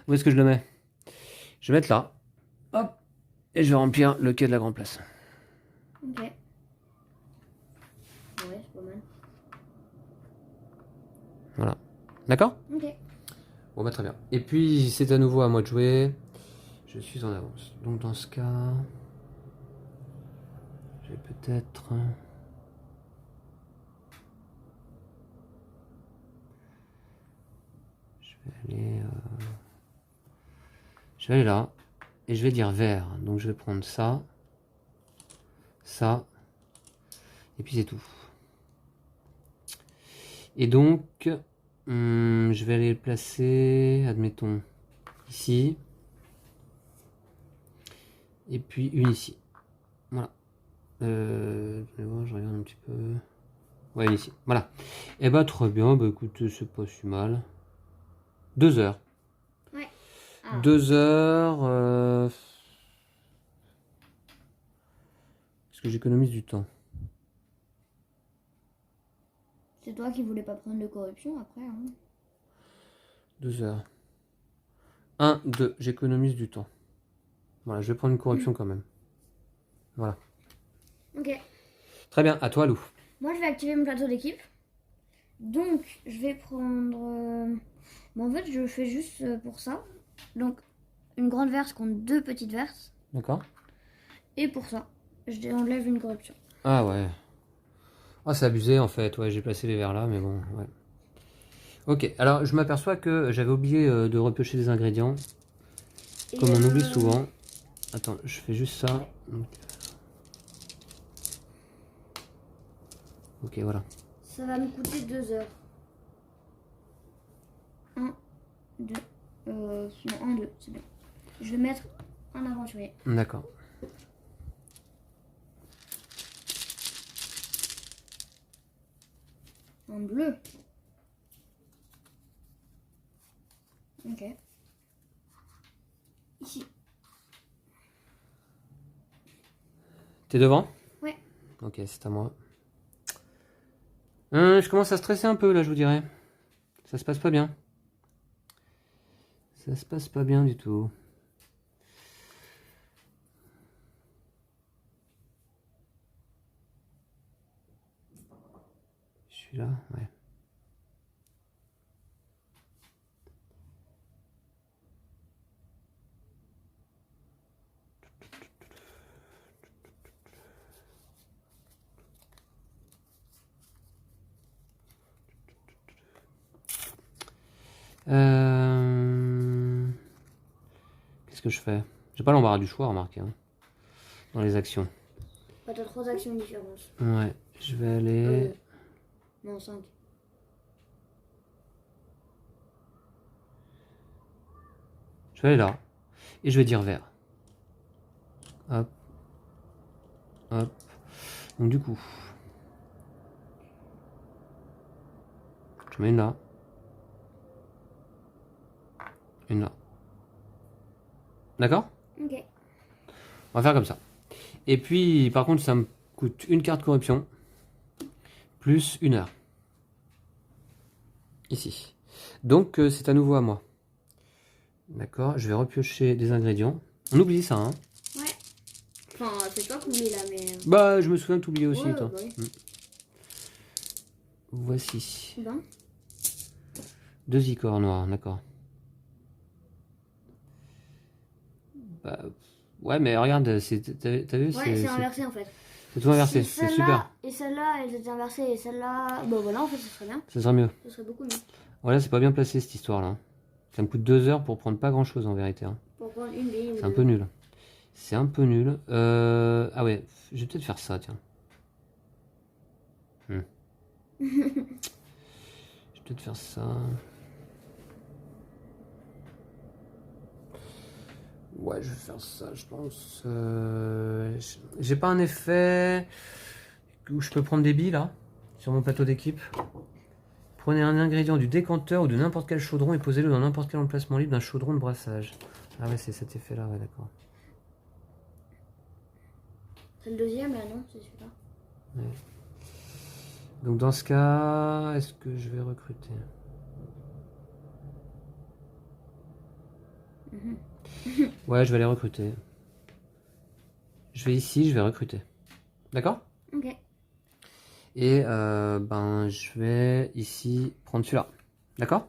Où est-ce que je le mets? Je vais mettre là. Hop. Et je vais remplir le quai de la Grande Place. Ok. Ouais, c'est pas mal. Voilà. D'accord? Ok. Bon bah très bien. Et puis c'est à nouveau à moi de jouer. Je suis en avance. Donc dans ce cas... je vais peut-être... je vais aller là. Et je vais dire vert. Donc je vais prendre ça. Ça. Et puis c'est tout. Et donc... je vais aller le placer, admettons, ici. Et puis une ici. Voilà. Je regarde un petit peu. Ouais, une ici. Voilà. Et bah très bien. Bah écoutez, c'est pas si mal. 2 heures. Ouais. Ah. 2 heures. Est-ce que j'économise du temps? C'est toi qui voulais pas prendre de corruption après. Hein. 2 heures. 1, 2. J'économise du temps. Voilà, je vais prendre une corruption quand même. Voilà. Ok. Très bien. À toi, Lou. Moi, je vais activer mon plateau d'équipe. Donc, je vais prendre... Bon, en fait, je fais juste pour ça. Donc, une grande verse contre 2 petites verses. D'accord. Et pour ça, je enlève une corruption. Ah ouais. Ah, c'est abusé en fait. Ouais, j'ai placé les verres là, mais bon, ouais. Ok, alors je m'aperçois que j'avais oublié de repiocher des ingrédients. Comme on oublie souvent. Attends, je fais juste ça. Ok, voilà. Ça va me coûter 2 heures. 1, 2. Non, 1, 2, c'est bien. Je vais mettre un aventurier. D'accord. En bleu. Ok. Ici. T'es devant? Ouais. Ok, c'est à moi. Je commence à stresser un peu là, je vous dirais. Ça se passe pas bien. Ça se passe pas bien du tout. Je suis là, ouais. Qu'est-ce que je fais? J'ai pas l'embarras du choix, remarquez, hein, dans les actions. Bah, t'as 3 actions différentes. Ouais, je vais aller... Non, 5. Je vais aller là. Et je vais dire vert. Hop. Hop. Donc du coup... je mets une là. Une là. D'accord? Ok. On va faire comme ça. Et puis, par contre, ça me coûte une carte corruption. Plus 1 heure. Ici. Donc, c'est à nouveau à moi. D'accord, je vais repiocher des ingrédients. On oublie ça, hein? Ouais. Enfin, c'est toi qui oublie là, mais... Bah, je me souviens de t'oublier aussi, ouais, toi. bah oui. Voici. Ben. 2 icônes noirs, d'accord. Bah, Ouais, mais regarde, t'as vu, Ouais, c'est inversé en fait. c'est tout inversé, Si c'est super. et celle-là, elles étaient inversées et celle-là. Bon, voilà, en fait, ce serait bien. Ça sera mieux. Ce serait beaucoup mieux. Voilà, c'est pas bien placé cette histoire-là. Ça me coûte 2 heures pour prendre pas grand-chose en vérité. Hein. Pour prendre une bille ou C'est un deux. peu nul. C'est un peu nul. Ah ouais, je vais peut-être faire ça, tiens. Je vais peut-être faire ça. Ouais, je vais faire ça, je pense. J'ai pas un effet où je peux prendre des billes là, sur mon plateau d'équipe. Prenez un ingrédient du décanteur ou de n'importe quel chaudron et posez-le dans n'importe quel emplacement libre d'un chaudron de brassage. Ah ouais, c'est cet effet-là, ouais, d'accord. C'est le deuxième là, non? C'est celui-là. Ouais. Donc dans ce cas, est-ce que je vais recruter? Ouais, je vais aller recruter. Je vais ici, je vais recruter. D'accord? Ok. Et ben je vais ici prendre celui-là. D'accord?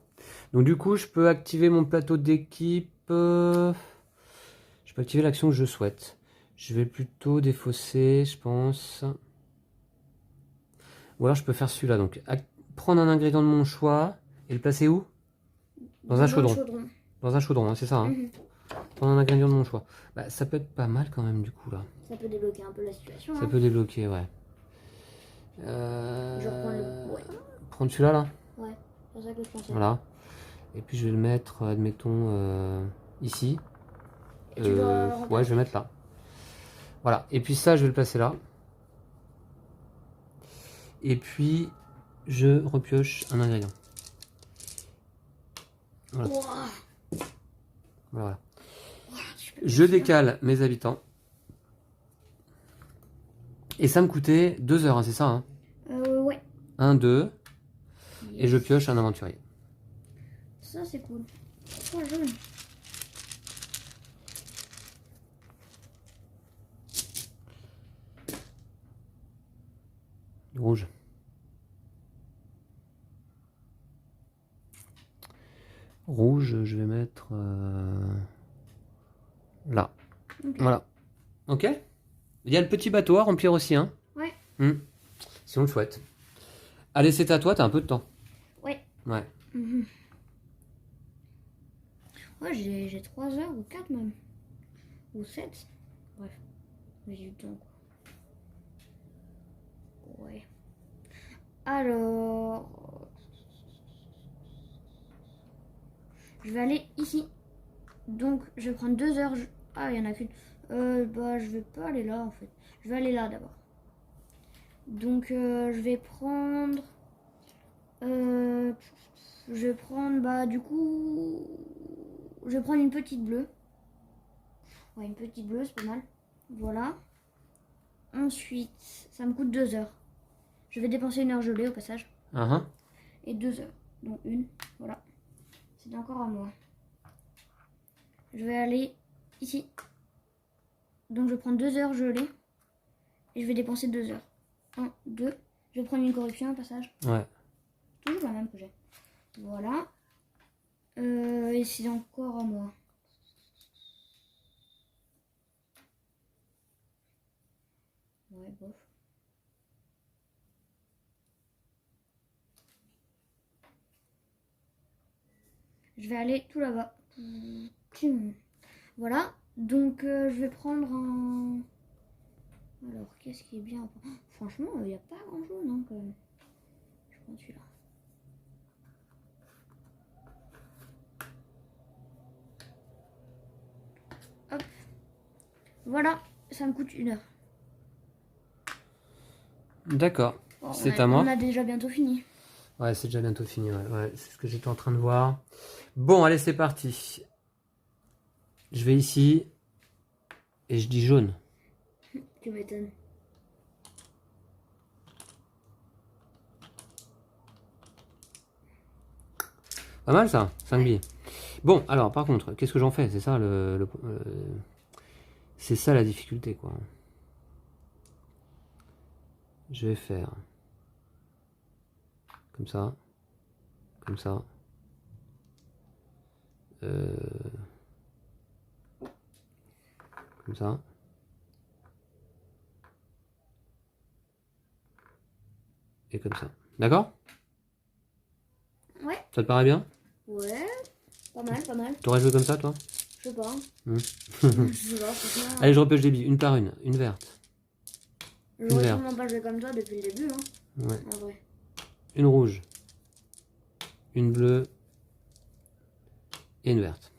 Donc du coup, je peux activer mon plateau d'équipe. Je peux activer l'action que je souhaite. Je vais plutôt défausser, je pense. Ou alors je peux faire celui-là. Donc prendre un ingrédient de mon choix et le placer où? Dans un chaudron. Dans un chaudron, hein, c'est ça. Hein. Prendre un ingrédient de mon choix. Bah, ça peut être pas mal quand même du coup là. Ça peut débloquer un peu la situation. Ça hein. peut débloquer, ouais. Je reprends le. Ouais. Prendre celui-là là. Ouais, c'est ça que je pensais. Voilà. Et puis je vais le mettre, admettons, ici. Et tu dois Ouais, je vais le mettre là. Voilà. Et puis ça, je vais le placer là. Et puis, je repioche un ingrédient. Voilà. Wow. Voilà. Wow, Je décale mes habitants. Et ça me coûtait 2 heures, hein, c'est ça hein? Ouais. 1, 2. Yes. Et je pioche un aventurier. Ça, c'est cool. 3 jaunes. Rouge. Rouge, je vais mettre là. Okay. Voilà. Ok. Il y a le petit bateau à remplir aussi, hein. Ouais. Si on le souhaite. Allez, c'est à toi, t'as un peu de temps. Ouais. Ouais. Ouais, j'ai 3 heures ou 4 même. Ou 7. Bref. J'ai du temps quoi. Ouais. Alors. Je vais aller ici. Donc, je vais prendre 2 heures. Ah, il y en a qu'une. Bah, je vais pas aller là en fait. Je vais aller là d'abord. Donc, je vais prendre. Je vais prendre, bah, du coup. Je vais prendre une petite bleue. Ouais, une petite bleue, c'est pas mal. Voilà. Ensuite, ça me coûte 2 heures. Je vais dépenser 1 heure gelée au passage. Et 2 heures. Donc une, voilà. C'est encore à moi. Je vais aller ici. Donc je vais prendre 2 heures gelées. Et je vais dépenser 2 heures. 1, 2. Je vais prendre une corruption au passage. Ouais. Toujours la même que j'ai. Voilà. Et c'est encore à moi. Ouais, bof. Je vais aller tout là-bas. Voilà. Donc je vais prendre un... Alors, qu'est-ce qui est bien? Franchement, il n'y a pas grand-chose, hein, quand même. Je prends celui-là. Hop. Voilà, ça me coûte 1 heure. D'accord. Bon, c'est à moi. On a déjà bientôt fini. Ouais, c'est déjà bientôt fini. Ouais. C'est ce que j'étais en train de voir. Bon, allez, c'est parti. Je vais ici. Et je dis jaune. Tu m'étonnes. Pas mal ça, 5 billes. Bon, alors par contre, qu'est-ce que j'en fais? C'est ça c'est ça la difficulté quoi. Je vais faire comme ça, comme ça. Comme ça. Et comme ça. D'accord? Ouais. Ça te paraît bien? Ouais. Pas mal, pas mal. T'aurais joué comme ça, toi? Je sais pas. Hmm. Je sais pas, franchement. Allez, je repêche des billes. Une par une. Une verte. J'aurais verte. sûrement pas joué comme toi depuis le début, hein. Ouais. En vrai. Une rouge. Une bleue. Et une verte.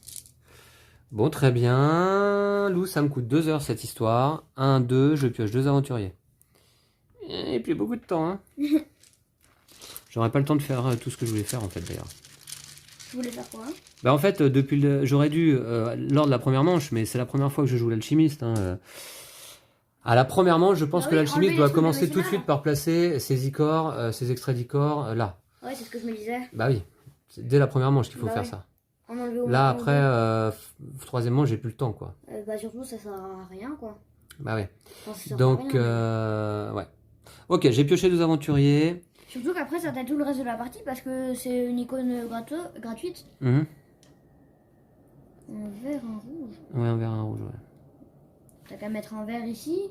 Bon, très bien. Lou, ça me coûte 2 heures cette histoire. 1, 2, je pioche 2 aventuriers. Et puis beaucoup de temps, hein. J'aurais pas le temps de faire tout ce que je voulais faire en fait d'ailleurs. Tu voulais faire quoi? Bah en fait, j'aurais dû, lors de la première manche, mais c'est la première fois que je joue l'alchimiste. Hein. À la première manche, je pense Ah que oui, l'alchimiste enlever doit les trucs de commencer tout de mécénat, suite là. par placer ses icors, ses extraits d'icors, là. Ouais, c'est ce que je me disais. Bah oui, c'est dès la première manche qu'il faut Bah faire oui. ça. En enlever au Là, moins après, un ou troisième manche, j'ai plus le temps, quoi. deux. Bah surtout, ça sert à rien, quoi. Bah ouais. Enfin, ça sert à Donc, rien. ouais. Ok, j'ai pioché 2 aventuriers. Surtout qu'après, ça t'aide tout le reste de la partie parce que c'est une icône gratuite. Mhm. Un vert, un rouge. Ouais, un vert, un rouge, ouais. T'as qu'à mettre un vert ici.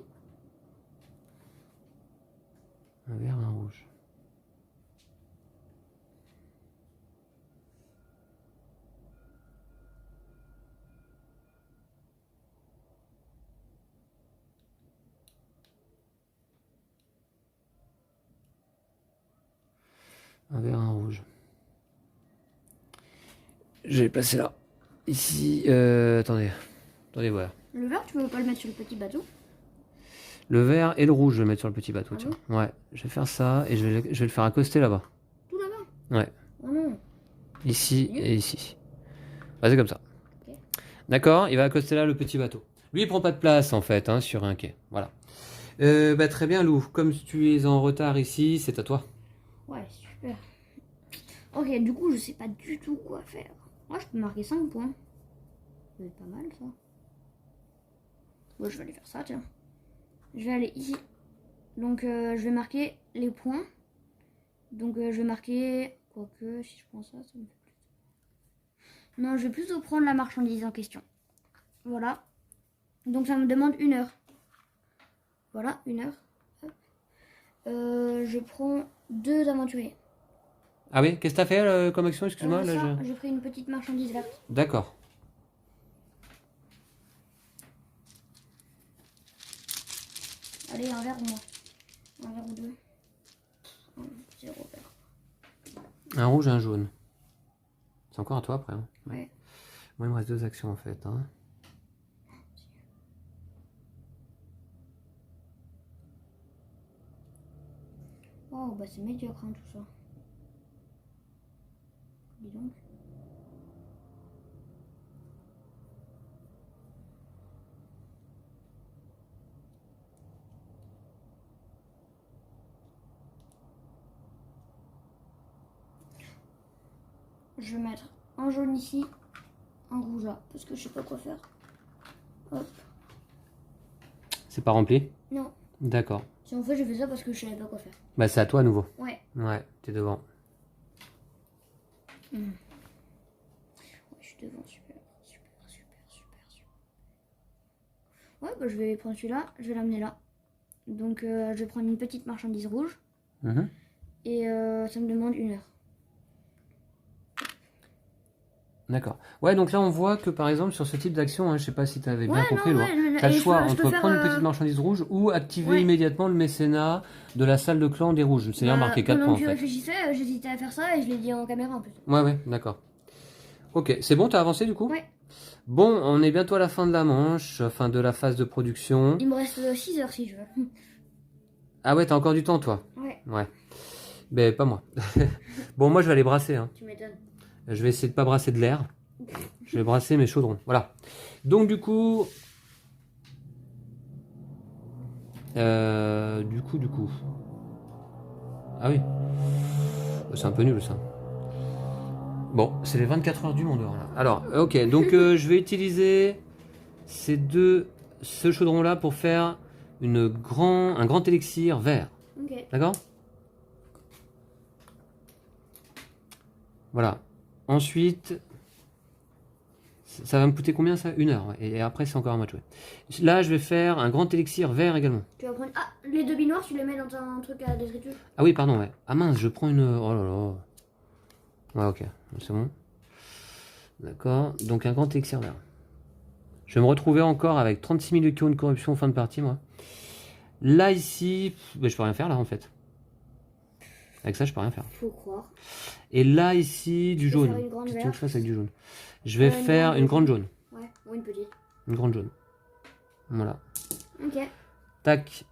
Un vert, un rouge. Un vert, un rouge. Je vais placer là. Ici, attendez. Attendez, voilà. Le vert, tu peux pas le mettre sur le petit bateau. Le vert et le rouge, je vais le mettre sur le petit bateau, Ah tiens. Ouais, je vais faire ça et je vais le faire accoster là-bas. Tout là-bas. Ouais, Oh non. ici Mieux. et ici. Ouais, c'est comme ça. Ok. D'accord, il va accoster là le petit bateau. Lui, il prend pas de place en fait, hein, sur un quai. Voilà. Bah, très bien, Lou. Comme tu es en retard ici, c'est à toi. Ouais, super. Ok, du coup, je sais pas du tout quoi faire. Moi, je peux marquer 5 points. Ça va être pas mal, ça. Ouais, je vais aller faire ça, tiens. Je vais aller ici. Donc, je vais marquer les points. Donc, je vais marquer... Quoique, si je prends ça, ça me fait plus... Non, je vais plutôt prendre la marchandise en question. Voilà. Donc, ça me demande 1 heure. Voilà, 1 heure. Hop. Je prends 2 aventuriers. Ah oui, qu'est-ce que t'as fait comme action, excuse-moi là, Ça, j'ai pris une petite marchandise verte. D'accord. Allez, un verre ou moins. Un verre ou 2. 0 verre. Un rouge et un jaune. C'est encore à toi après. Hein. Ouais. Moi, il me reste 2 actions en fait. Hein. Oh, bah c'est médiocre hein, tout ça. Dis donc. Je vais mettre un jaune ici, un rouge là, parce que je sais pas quoi faire. Hop. C'est pas rempli? Non. D'accord. Si en fait j'ai fait ça parce que je savais pas quoi faire. Bah, c'est à toi à nouveau. Ouais. Ouais, t'es devant. Ouais, je suis devant, super. Ouais, bah je vais prendre celui-là, je vais l'amener là. Donc je vais prendre une petite marchandise rouge. Mhm. Et ça me demande 1 heure. D'accord. Ouais, donc là, on voit que par exemple, sur ce type d'action, hein, je sais pas si tu avais bien Ouais, compris, non, Laura, ouais, tu as le et choix je peux entre faire, prendre une petite marchandise rouge ou activer ouais. immédiatement le mécénat de la salle de clan des rouges. C'est-à-dire marquer 4 points Pendant en que je fait. réfléchissais, j'hésitais à faire ça et je l'ai dit en caméra en plus. Ouais, ouais, d'accord. Ok, c'est bon, t'as avancé du coup? Ouais. Bon, on est bientôt à la fin de la manche, fin de la phase de production. Il me reste 6 heures si je veux. Ah ouais, t'as encore du temps toi? Ouais, Ouais. Ben, pas moi. Bon, moi je vais aller brasser. Hein. tu m'étonnes. Je vais essayer de pas brasser de l'air. Je vais brasser mes chaudrons. Voilà. Donc du coup... Du coup... Ah oui. C'est un peu nul ça. Bon, c'est les 24 heures du monde. Là. Alors, ok. Donc je vais utiliser ce chaudron là pour faire un grand élixir vert. Ok. D'accord? Voilà. Ensuite, Ça va me coûter combien ça? 1 heure, ouais. Et après c'est encore un match, ouais. Là je vais faire un grand élixir vert également. Tu vas prendre... Ah, les 2 billes noires, tu les mets dans un truc à détritus. Ah oui, pardon, ouais. Ah mince, je prends une... Oh là là. Ouais, ok, c'est bon. D'accord, donc un grand élixir vert. Je vais me retrouver encore avec 36 000 de corruption en fin de partie, moi. Là, ici, je peux rien faire, là, en fait. Avec ça, je peux rien faire. Faut croire. Et là, ici, du jaune. Qu'est-ce que tu veux que je fasse avec du jaune? Je vais faire une grande jaune. Ouais, ou une petite. Une grande jaune. Voilà. Ok. Tac.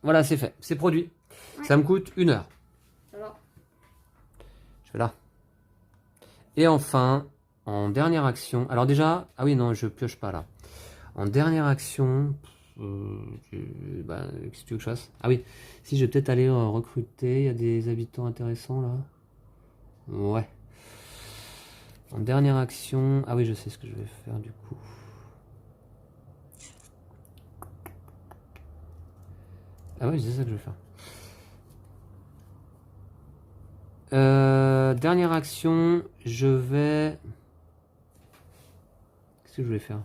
Voilà, c'est fait. C'est produit. Ouais. Ça me coûte 1 heure. Ça va. Je vais là. Et enfin, en dernière action... Alors déjà... Ah oui, non, je pioche pas, là. En dernière action... qu'est-ce que tu veux que je fasse? Ah oui, si je vais peut-être aller recruter, il y a des habitants intéressants là. Ouais. En dernière action, ah oui, je sais ce que je vais faire du coup. Ah oui, c'est ça que je vais faire. Dernière action, je vais... Qu'est-ce que je voulais faire?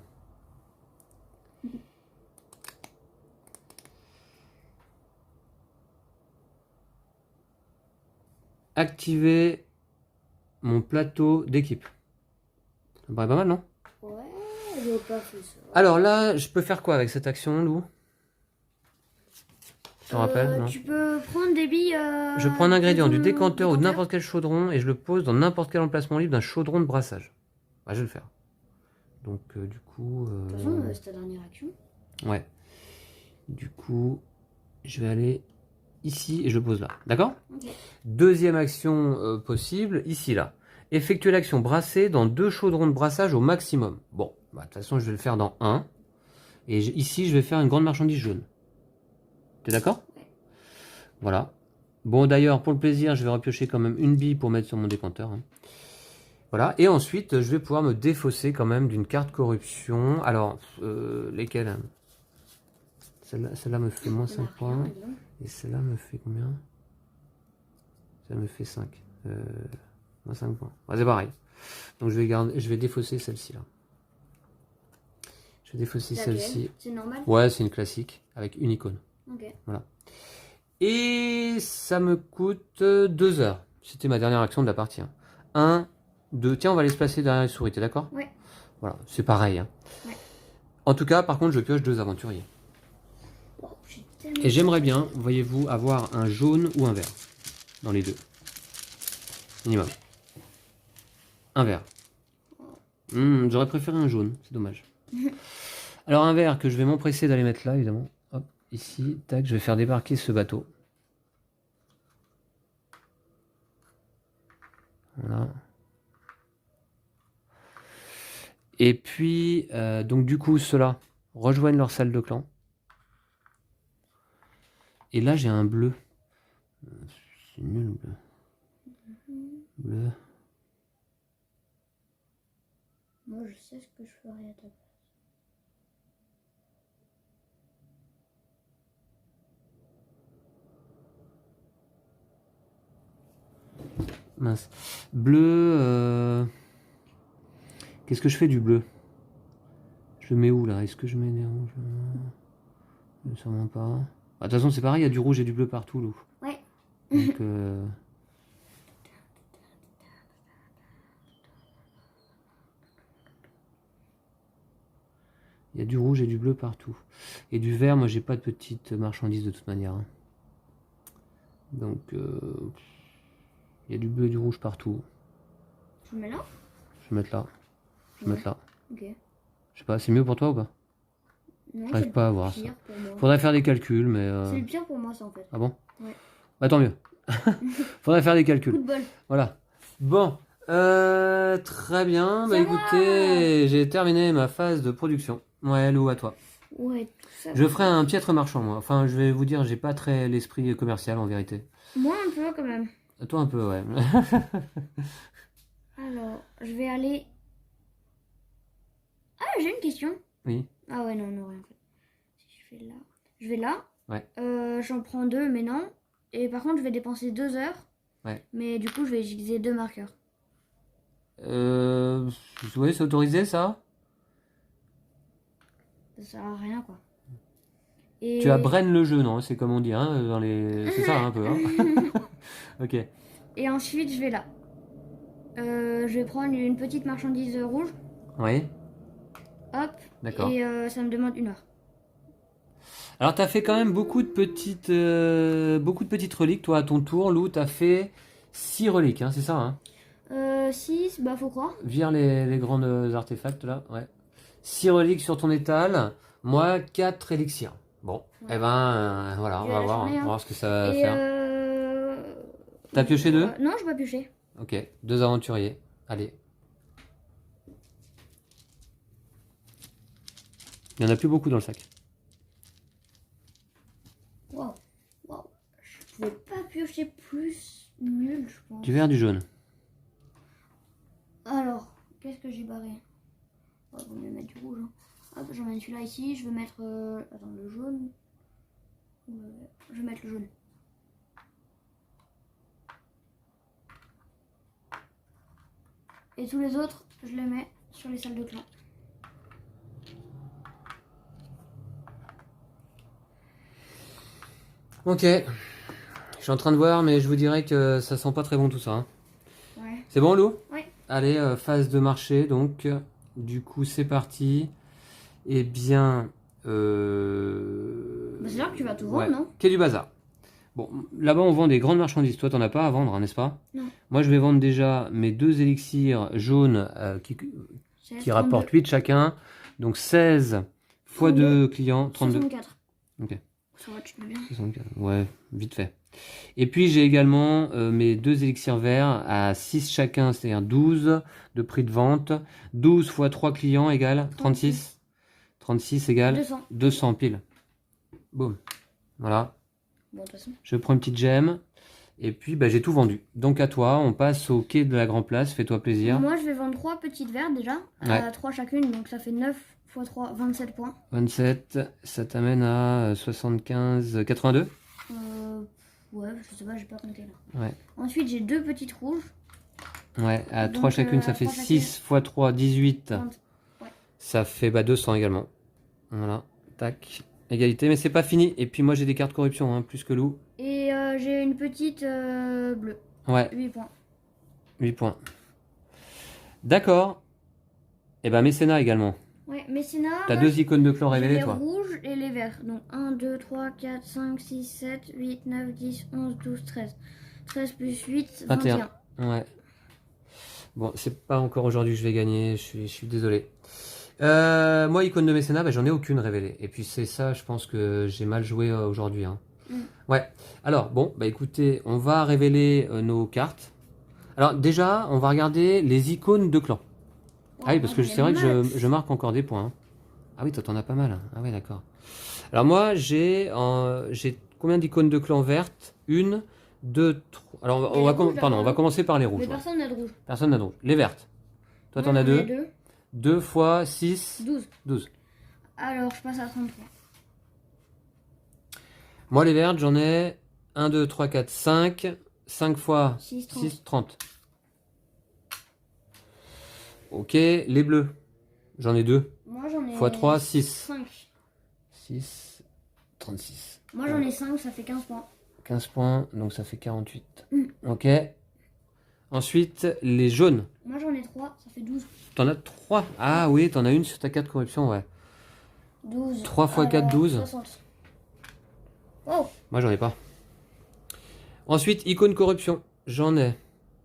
Activer mon plateau d'équipe. Ça me paraît pas mal, non? Ouais, j'ai pas fait ça. Alors là, je peux faire quoi avec cette action, Lou? Tu te rappelles, non? Tu peux prendre des billes... Je prends un ingrédient du décanteur ou de n'importe quel chaudron et je le pose dans n'importe quel emplacement libre d'un chaudron de brassage. Ouais, je vais le faire. Donc, du coup... De toute façon, c'est ta dernière action. Ouais. Du coup, je vais aller ici et je le pose là. D'accord? Ok. Deuxième action possible, ici, là. Effectuer l'action brasser dans 2 chaudrons de brassage au maximum. Bon, bah, de toute façon, je vais le faire dans 1. Et ici, je vais faire une grande marchandise jaune. T'es d'accord? Ouais. Voilà. Bon, d'ailleurs, pour le plaisir, je vais repiocher quand même une bille pour mettre sur mon décanteur. Hein. Voilà. Et ensuite, je vais pouvoir me défausser quand même d'une carte corruption. Alors, lesquelles? Celle-là me fait moins 5 points. Et celle-là me fait combien? Ça me fait 5. Moins 5 points. Ouais, c'est pareil. Donc, je vais défausser celle-ci, là. Je vais défausser celle-ci. C'est normal? Ouais, c'est une classique, avec une icône. Ok. Voilà. Et ça me coûte 2 heures. C'était ma dernière action de la partie. 1, 2. Tiens, on va aller se placer derrière les souris, t'es d'accord? Ouais. Voilà, c'est pareil. Hein. Ouais. En tout cas, par contre, je pioche 2 aventuriers. Oh, et j'aimerais bien, voyez-vous, avoir un jaune ou un vert. Dans les deux. Minimum. Un vert. J'aurais préféré un jaune, c'est dommage. Alors un vert que je vais m'empresser d'aller mettre là, évidemment. Hop, ici, tac, je vais faire débarquer ce bateau. Voilà. Et puis, donc du coup, ceux-là rejoignent leur salle de clan. Et là, j'ai un bleu. C'est nul, le bleu. Bleu. Moi, je sais ce que je ferais à ta place. Mince. Bleu. Qu'est-ce que je fais du bleu? Je le mets où là? Est-ce que je mets des rouges? Sûrement pas. De toute façon, c'est pareil, il y a du rouge et du bleu partout, Lou. Ouais. Donc, il y a du rouge et du bleu partout. Et du vert, moi j'ai pas de petite marchandise de toute manière. Hein. Donc, il y a du bleu et du rouge partout. Tu mets là? Je vais mettre là. Je vais mettre là. Ok. Je sais pas, c'est mieux pour toi ou pas? Non, j'arrive pas à voir ça. Pour Faudrait faire des calculs, mais... C'est le pire pour moi, ça, en fait. Ah bon? Ouais. Bah tant mieux. Faudrait faire des calculs. Coup de bol. Voilà. Bon. Très bien. Bah écoutez, j'ai terminé ma phase de production. Ouais, Lou, à toi. Ouais, tout ça. Je ferai un piètre marchand, moi. Enfin, je vais vous dire, j'ai pas très l'esprit commercial, en vérité. Moi, un peu, quand même. Toi, un peu, ouais. Alors, je vais aller... Ah, j'ai une question. Oui. Ah ouais, non, non, rien fait. Si je fais là... Je vais là. Ouais. J'en prends 2, mais non. Et par contre, je vais dépenser 2 heures. Ouais. Mais du coup, je vais utiliser 2 marqueurs. Oui, c'est autorisé, ça? ça sert à rien quoi. Et... Tu as brain le jeu, non? C'est comme on dit, hein, dans les... C'est ça un peu, hein. Ok. Et ensuite, je vais là. Je vais prendre une petite marchandise rouge. Oui. Hop. D'accord. Et ça me demande 1 heure. Alors, tu as fait quand même beaucoup de petites reliques, toi, à ton tour. Lou, tu as fait 6 reliques, hein, c'est ça, hein? 6, bah faut croire. Vire les grands artefacts, là, ouais. 6 reliques sur ton étal. Moi, 4 élixirs. Bon, Ouais. eh ben, voilà, on va voir, journée, on va hein. voir ce que ça va Et faire. T'as pioché 2? Non, je vais pas piocher. Ok, 2 aventuriers. Allez. Il n'y en a plus beaucoup dans le sac. Wow. Wow. Je pouvais pas piocher plus nul, je pense. Du vert, du jaune. Alors, qu'est-ce que j'ai barré? Oh, vaut mieux mettre du rouge. Hein. Hop, j'en mets celui-là ici. Je vais mettre. Attends, le jaune. Je vais mettre le jaune. Et tous les autres, je les mets sur les salles de clan. Ok. Je suis en train de voir, mais je vous dirais que ça sent pas très bon tout ça. Hein. Ouais. C'est bon, Lou? Ouais. Allez, phase de marché, donc. Du coup, c'est parti. Eh bien... Bah, c'est là que tu vas tout vendre, ouais. non? Quai du bazar. Bon, là-bas, on vend des grandes marchandises. Toi, t'en as pas à vendre, hein, n'est-ce pas? Non. Moi, je vais vendre déjà mes 2 élixirs jaunes qui rapportent 8 chacun. Donc 16 fois 2 clients, 32. 64. Ok. Ça va, tu te mets bien. 64. Ouais, vite fait. Et puis j'ai également mes 2 élixirs verts à 6 chacun, c'est-à-dire 12 de prix de vente. 12 fois 3 clients égale 36. 36 égale 200. 200 pile. Boum. Voilà. Bon, de toute façon. Je prends une petite gemme. Et puis bah, j'ai tout vendu. Donc à toi, on passe au quai de la Grand Place. Fais-toi plaisir. Moi, je vais vendre 3 petites vertes déjà. Ouais. 3 chacune, donc ça fait 9 x 3, 27 points. 27, ça t'amène à 75, 82. Ouais, je sais pas, j'ai pas compté là. Ouais. Ensuite, j'ai 2 petites rouges. Ouais, à Donc, 3 chacune, à ça fait 3 6 x 3, 18. 30. Ça fait 200 également. Voilà, tac. Égalité, mais c'est pas fini. Et puis moi j'ai des cartes corruption, hein, plus que Lou. Et j'ai une petite bleue. Ouais, 8 points. 8 points. D'accord. Et ben mécénat également. Ouais, mécénat. T'as moi, 2 icônes de clan j'ai révélées, les toi. rouges et les verts. Donc 1, 2, 3, 4, 5, 6, 7, 8, 9, 10, 11, 12, 13. 13 plus 8, 21. Ouais. Bon, c'est pas encore aujourd'hui que je vais gagner, je suis désolé. Moi, icône de mécénat, j'en ai aucune révélée. Et puis c'est ça, je pense que j'ai mal joué aujourd'hui. Hein. Ouais. Alors, bon, écoutez, on va révéler nos cartes. Alors déjà, on va regarder les icônes de clan. Wow, ah oui, parce que c'est vrai que je marque encore des points. Hein. Ah oui, toi, t'en as pas mal. Hein. Ah oui, d'accord. Alors moi, j'ai combien d'icônes de clan vertes? 1, 2, 3... Alors, on va commencer par les rouges. Mais personne n'a de rouge. Personne n'a de rouge. Les vertes. Toi, t'en as 2. 2 fois 6. 12. 12. Alors, je passe à 33. Moi, les vertes, j'en ai 1, 2, 3, 4, 5. 5 fois 6, 6, 30. Ok, les bleus. J'en ai 2. Moi, j'en ai... Fois 3, 6. 5. 6, 36. Moi, j'en ai 5, ça fait 15 points. 15 points, donc ça fait 48. Ok. Ensuite, les jaunes. Moi, j'en ai 3, ça fait 12. T'en as 3. Ah oui, t'en as une sur ta carte corruption, ouais. 12. 3 fois 4, 12. 60. Oh. Moi, j'en ai pas. Ensuite, icône corruption. J'en ai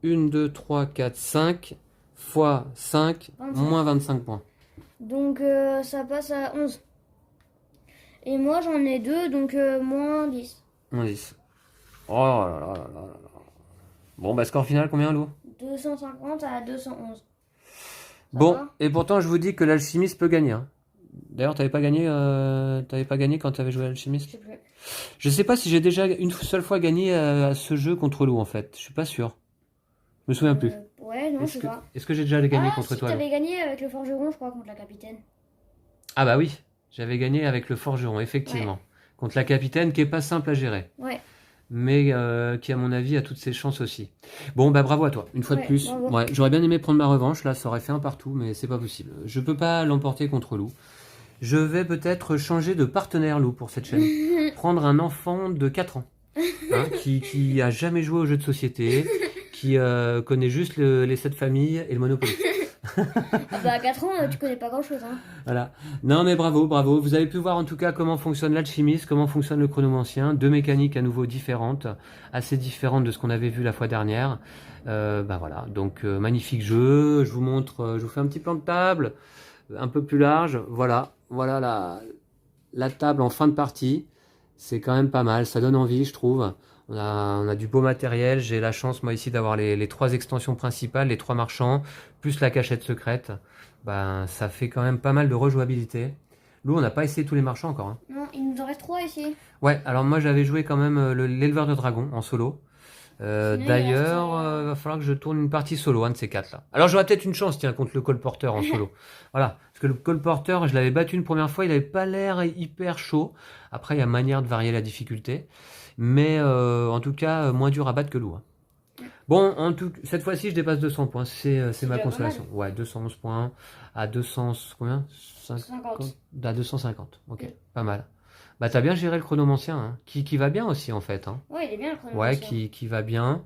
1, 2, 3, 4, 5 fois 5, 25. moins 25 points. Donc, ça passe à 11. Et moi, j'en ai 2, donc moins 10. Moins 10. Oh là là là là là. Bon, score final, combien, Lou? 250 à 211. Bon, et pourtant, je vous dis que l'alchimiste peut gagner. Hein. D'ailleurs, t'avais pas gagné quand t'avais joué à l'alchimiste? Je sais plus. Je sais pas si j'ai déjà une seule fois gagné à ce jeu contre Lou, en fait. Je suis pas sûr. Je me souviens plus. Ouais, non, je sais pas. Est-ce que j'ai déjà gagné contre si, toi? T'avais gagné avec le forgeron, je crois, contre la capitaine. Ah bah oui, j'avais gagné avec le forgeron, effectivement. Ouais. Contre la capitaine, qui est pas simple à gérer. Ouais. Mais qui, à mon avis, a toutes ses chances aussi. Bon, bravo à toi, une fois de plus. Bravo. Ouais, j'aurais bien aimé prendre ma revanche, là, ça aurait fait un partout, mais c'est pas possible. Je peux pas l'emporter contre Lou. Je vais peut-être changer de partenaire, Lou, pour cette chaîne. Prendre un enfant de 4 ans, hein, qui a jamais joué aux jeux de société, qui connaît juste les 7 familles et le Monopoly. Ah bah à 4 ans, tu connais pas grand chose. Hein. Voilà. Non mais bravo, bravo. Vous avez pu voir en tout cas comment fonctionne l'alchimiste, comment fonctionne le chronomancien. 2 mécaniques à nouveau différentes, assez différentes de ce qu'on avait vu la fois dernière. Bah voilà, donc magnifique jeu. Je vous montre, je vous fais un petit plan de table, un peu plus large. Voilà, voilà la table en fin de partie. C'est quand même pas mal, ça donne envie je trouve. On a du beau matériel, j'ai la chance moi ici d'avoir les 3 extensions principales, les 3 marchands, plus la cachette secrète. Ben, ça fait quand même pas mal de rejouabilité. Lou, on n'a pas essayé tous les marchands encore. Hein. Non, il nous en reste 3 ici. Ouais, alors moi j'avais joué quand même l'éleveur de dragons en solo. D'ailleurs, va falloir que je tourne une partie solo, un de ces 4 là. Alors j'aurais peut-être une chance, tiens, contre le colporteur en solo. Voilà, parce que le colporteur, je l'avais battu une première fois, il avait pas l'air hyper chaud. Après, il y a manière de varier la difficulté. Mais en tout cas, moins dur à battre que Lou. Hein. Bon, cette fois-ci, je dépasse 200 points. C'est ma consolation. Ouais, 211 points à 200... Combien 50. À 250. Ok, Oui. pas mal. Bah, t'as bien géré le chronomancien, hein, qui va bien aussi, en fait. Hein. Ouais, il est bien le chrono. Ouais, qui va bien.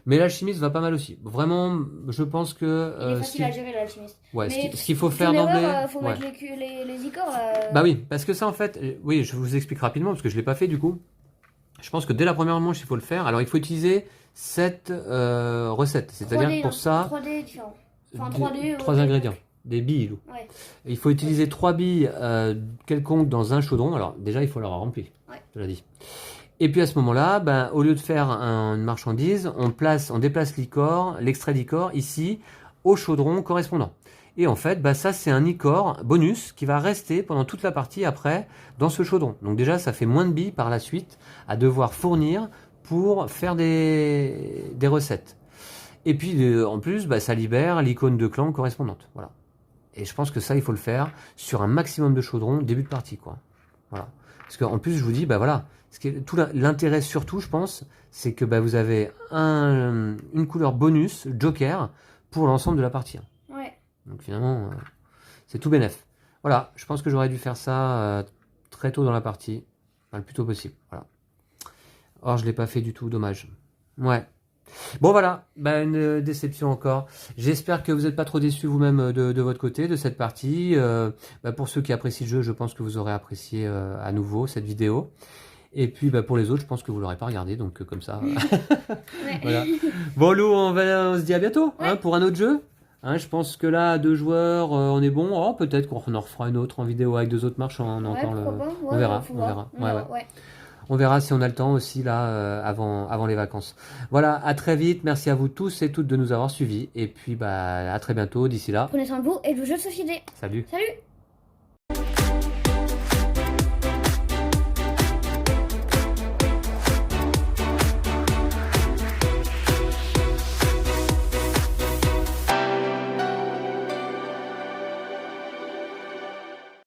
Mais l'alchimiste va pas mal aussi. Vraiment, je pense que... Il est facile à gérer l'alchimiste. Ouais, Mais ce qu'il faut faire d'emblée... faut ouais. mettre les icônes là. Bah oui, parce que ça, en fait... Oui, je vous explique rapidement, parce que je l'ai pas fait, du coup. Je pense que dès la première manche, il faut le faire. Alors, il faut utiliser cette recette. C'est-à-dire pour ça... 3D différents. Enfin, 3D... 3 ingrédients. Des billes. Ouais. Il faut utiliser 3 billes quelconques dans un chaudron. Alors, déjà, il faut l'avoir rempli. Ouais. Je l'ai dit. Et puis, à ce moment-là, ben, au lieu de faire une marchandise, on déplace l'extrait d'icor, ici, au chaudron correspondant. Et en fait, bah, ça, c'est un icor bonus qui va rester pendant toute la partie après dans ce chaudron. Donc déjà, ça fait moins de billes par la suite à devoir fournir pour faire des recettes. Et puis, en plus, bah, ça libère l'icône de clan correspondante. Voilà. Et je pense que ça, il faut le faire sur un maximum de chaudrons, début de partie, quoi. Voilà. Parce qu'en plus, je vous dis, bah voilà, tout l'intérêt surtout, je pense, c'est que bah, vous avez une couleur bonus, joker, pour l'ensemble de la partie. Ouais. Donc finalement, c'est tout bénef. Voilà, je pense que j'aurais dû faire ça très tôt dans la partie, enfin, le plus tôt possible. Voilà. Or, je l'ai pas fait du tout, dommage. Ouais. Bon voilà, bah, une déception encore. J'espère que vous n'êtes pas trop déçus vous-même de votre côté de cette partie. Bah, pour ceux qui apprécient le jeu, je pense que vous aurez apprécié à nouveau cette vidéo. Et puis bah, pour les autres, je pense que vous l'aurez pas regardé, donc comme ça. Ouais. Voilà. Bon Lou, on se dit à bientôt Ouais. hein, pour un autre jeu. Hein, je pense que là, 2 joueurs, on est bon. Oh, peut-être qu'on en refera une autre en vidéo avec 2 autres marchands. Ouais, pourquoi pas. On verra. Faut On voir. verra. Ouais. On verra si on a le temps aussi là avant les vacances. Voilà, à très vite. Merci à vous tous et toutes de nous avoir suivis. Et puis bah à très bientôt. D'ici là, Prenez soin de vous et de vos jeux de société. salut. Salut!